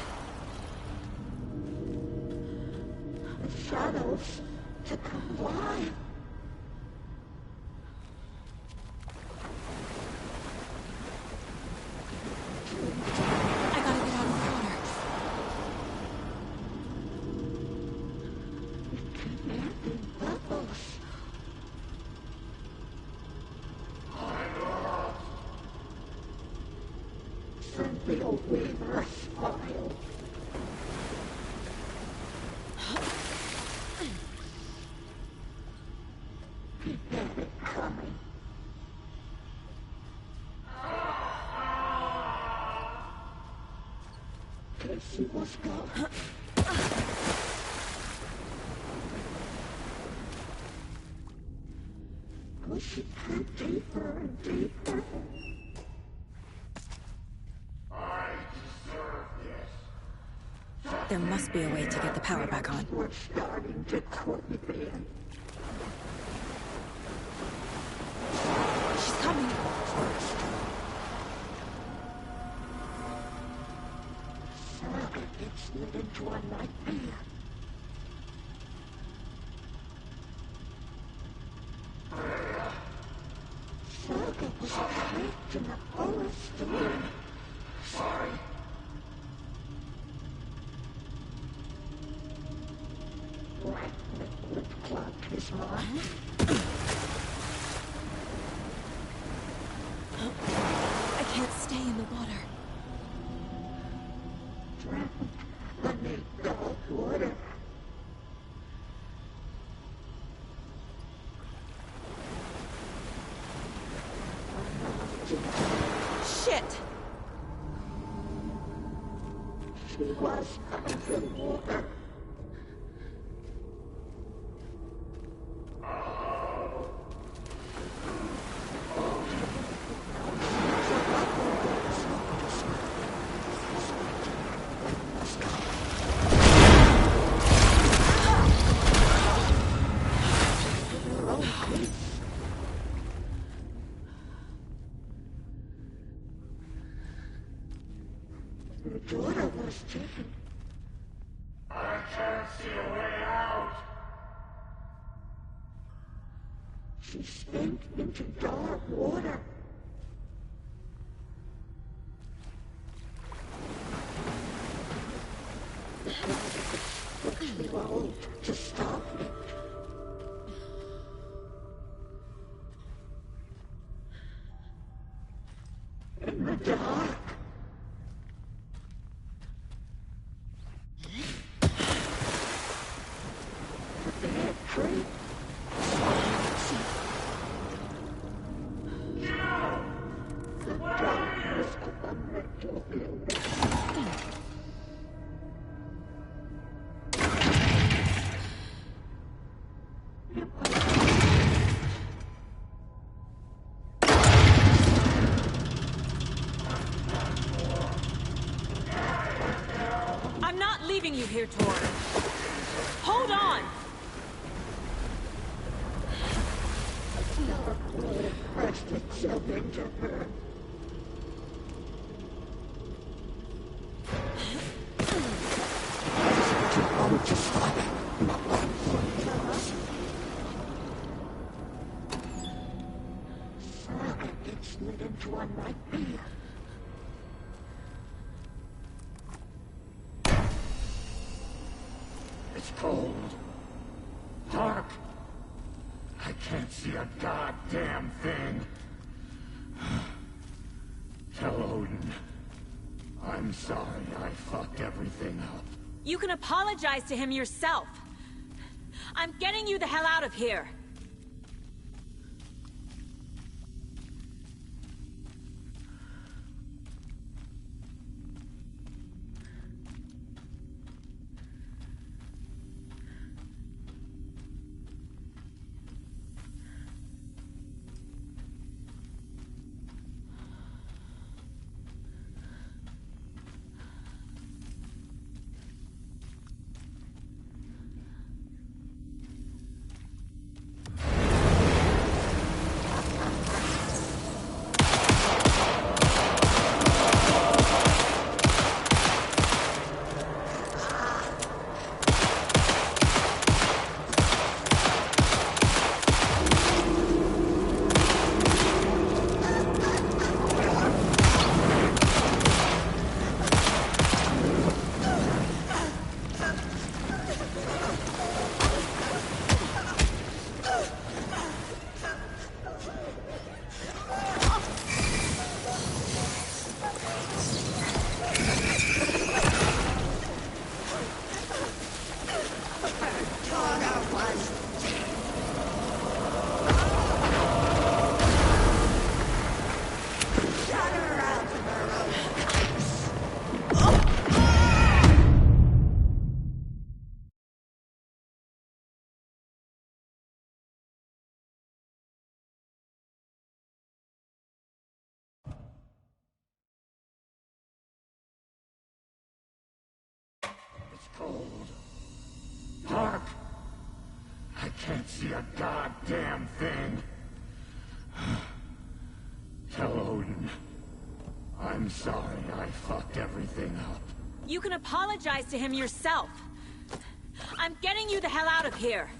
The shadows took her alive. I gotta get out of the water. Bubbles. Friendly old weaver smiled. He had it coming. Casey was gone. Pushing her deeper and deeper. I deserve this. There must be a way to get the power back on. We're starting to creep in. She's coming. Saga gets led into a nightmare. Saga was trapped in a forest. Sorry. Black liquid clogged his mind. I can't stay in the water. Drowned beneath dark water. Shit! She was underwater. Her daughter was taken. I can't see a way out. She sank into dark water. Too old to stop it. In the dark. The bad tree. The darkness of the mental illness. I'm not leaving you here, Tor. Hold on! Dark water pressed itself into her. slid into a nightmare. It's cold. Dark. I can't see a goddamn thing. Tell Odin. I'm sorry I fucked everything up. You can apologize to him yourself. I'm getting you the hell out of here. Cold. Dark. I can't see a goddamn thing. Tell Odin. I'm sorry I fucked everything up. You can apologize to him yourself. I'm getting you the hell out of here.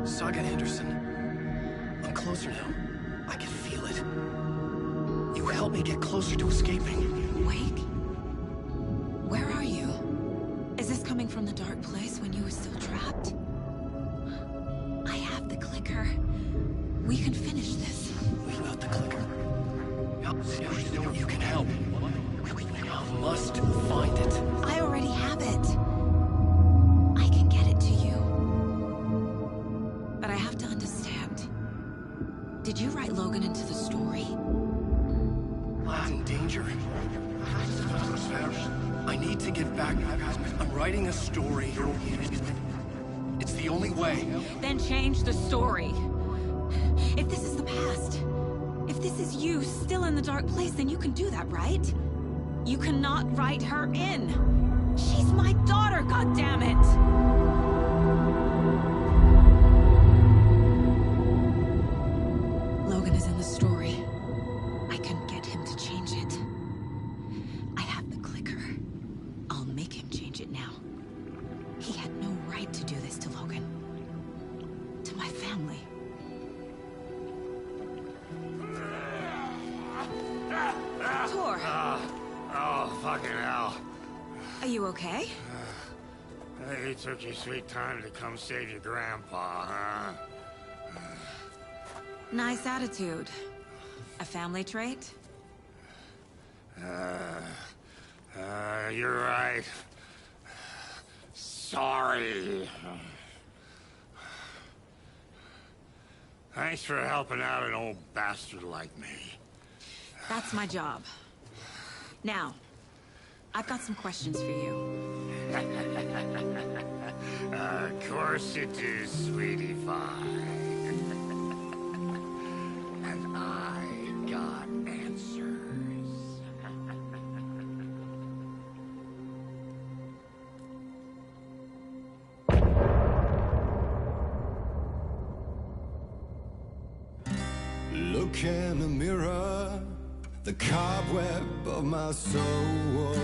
Saga Anderson. I'm closer now. I can feel it. You help me get closer to escaping. Wake? Where are you? Is this coming from the dark place when you were still trapped? I have the clicker. We can finish this. Without the clicker? You can help. I must find it. I already have it. I can get it to you. But I have to understand. Did you write Logan into the story? I'm in danger. I need to get back. I'm writing a story. It's the only way. Then change the story. If this is the past, if this is you still in the dark place, then you can do that, right? You cannot write her in. She's my daughter, goddammit! Logan is in the story. I can get him to change it. I have the clicker. I'll make him change it now. He had no right to do this to Logan. To my family. Tor! Oh, fucking hell. Are you okay? You took your sweet time to come save your grandpa, huh? Nice attitude. A family trait? You're right. Sorry. Thanks for helping out an old bastard like me. That's my job. Now, I've got some questions for you. Of course you do, sweetie pie. And I got answers. Look in the mirror, the cobweb of my soul,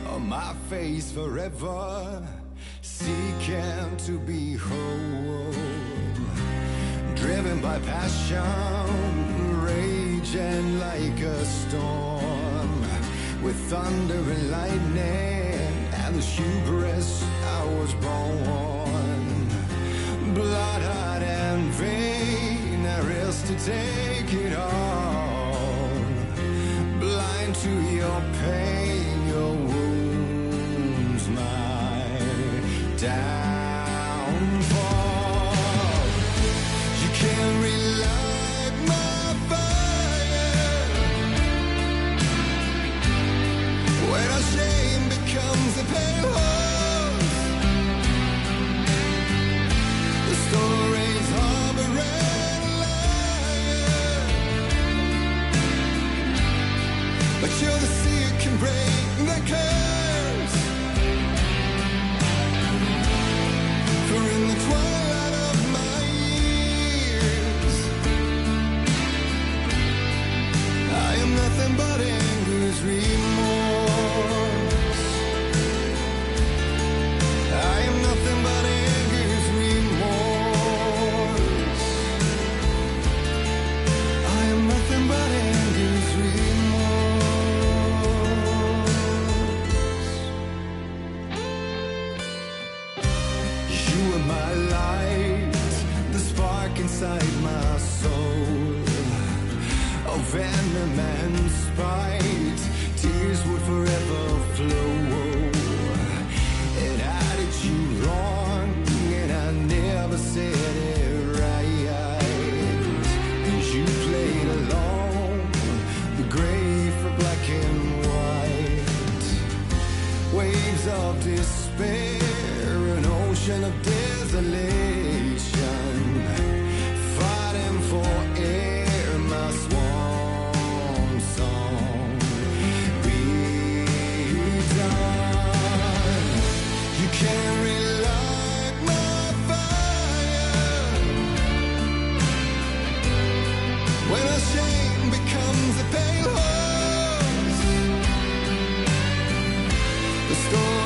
on my face forever, seeking to be whole. Driven by passion, raging like a storm, with thunder and lightning, and the hubris I was born. Blood-hot and vain, I risk to take it all. Blind to your pain, your wounds, my downfall. You can't relight my fire when our shame becomes a pale horse. The stories harboring liar, but you're the sea that can break the curse. For in the twilight of my years, I am nothing but anger's remorse. I am nothing but anger's remorse. I am nothing but anger's remorse. You are my light, the spark inside my soul. Of venom and spite, tears would forever flow. seas of despair, an ocean of desolation, fighting for air, my swan song be done. You can't relight my fire when a shame becomes a pale horse. The storm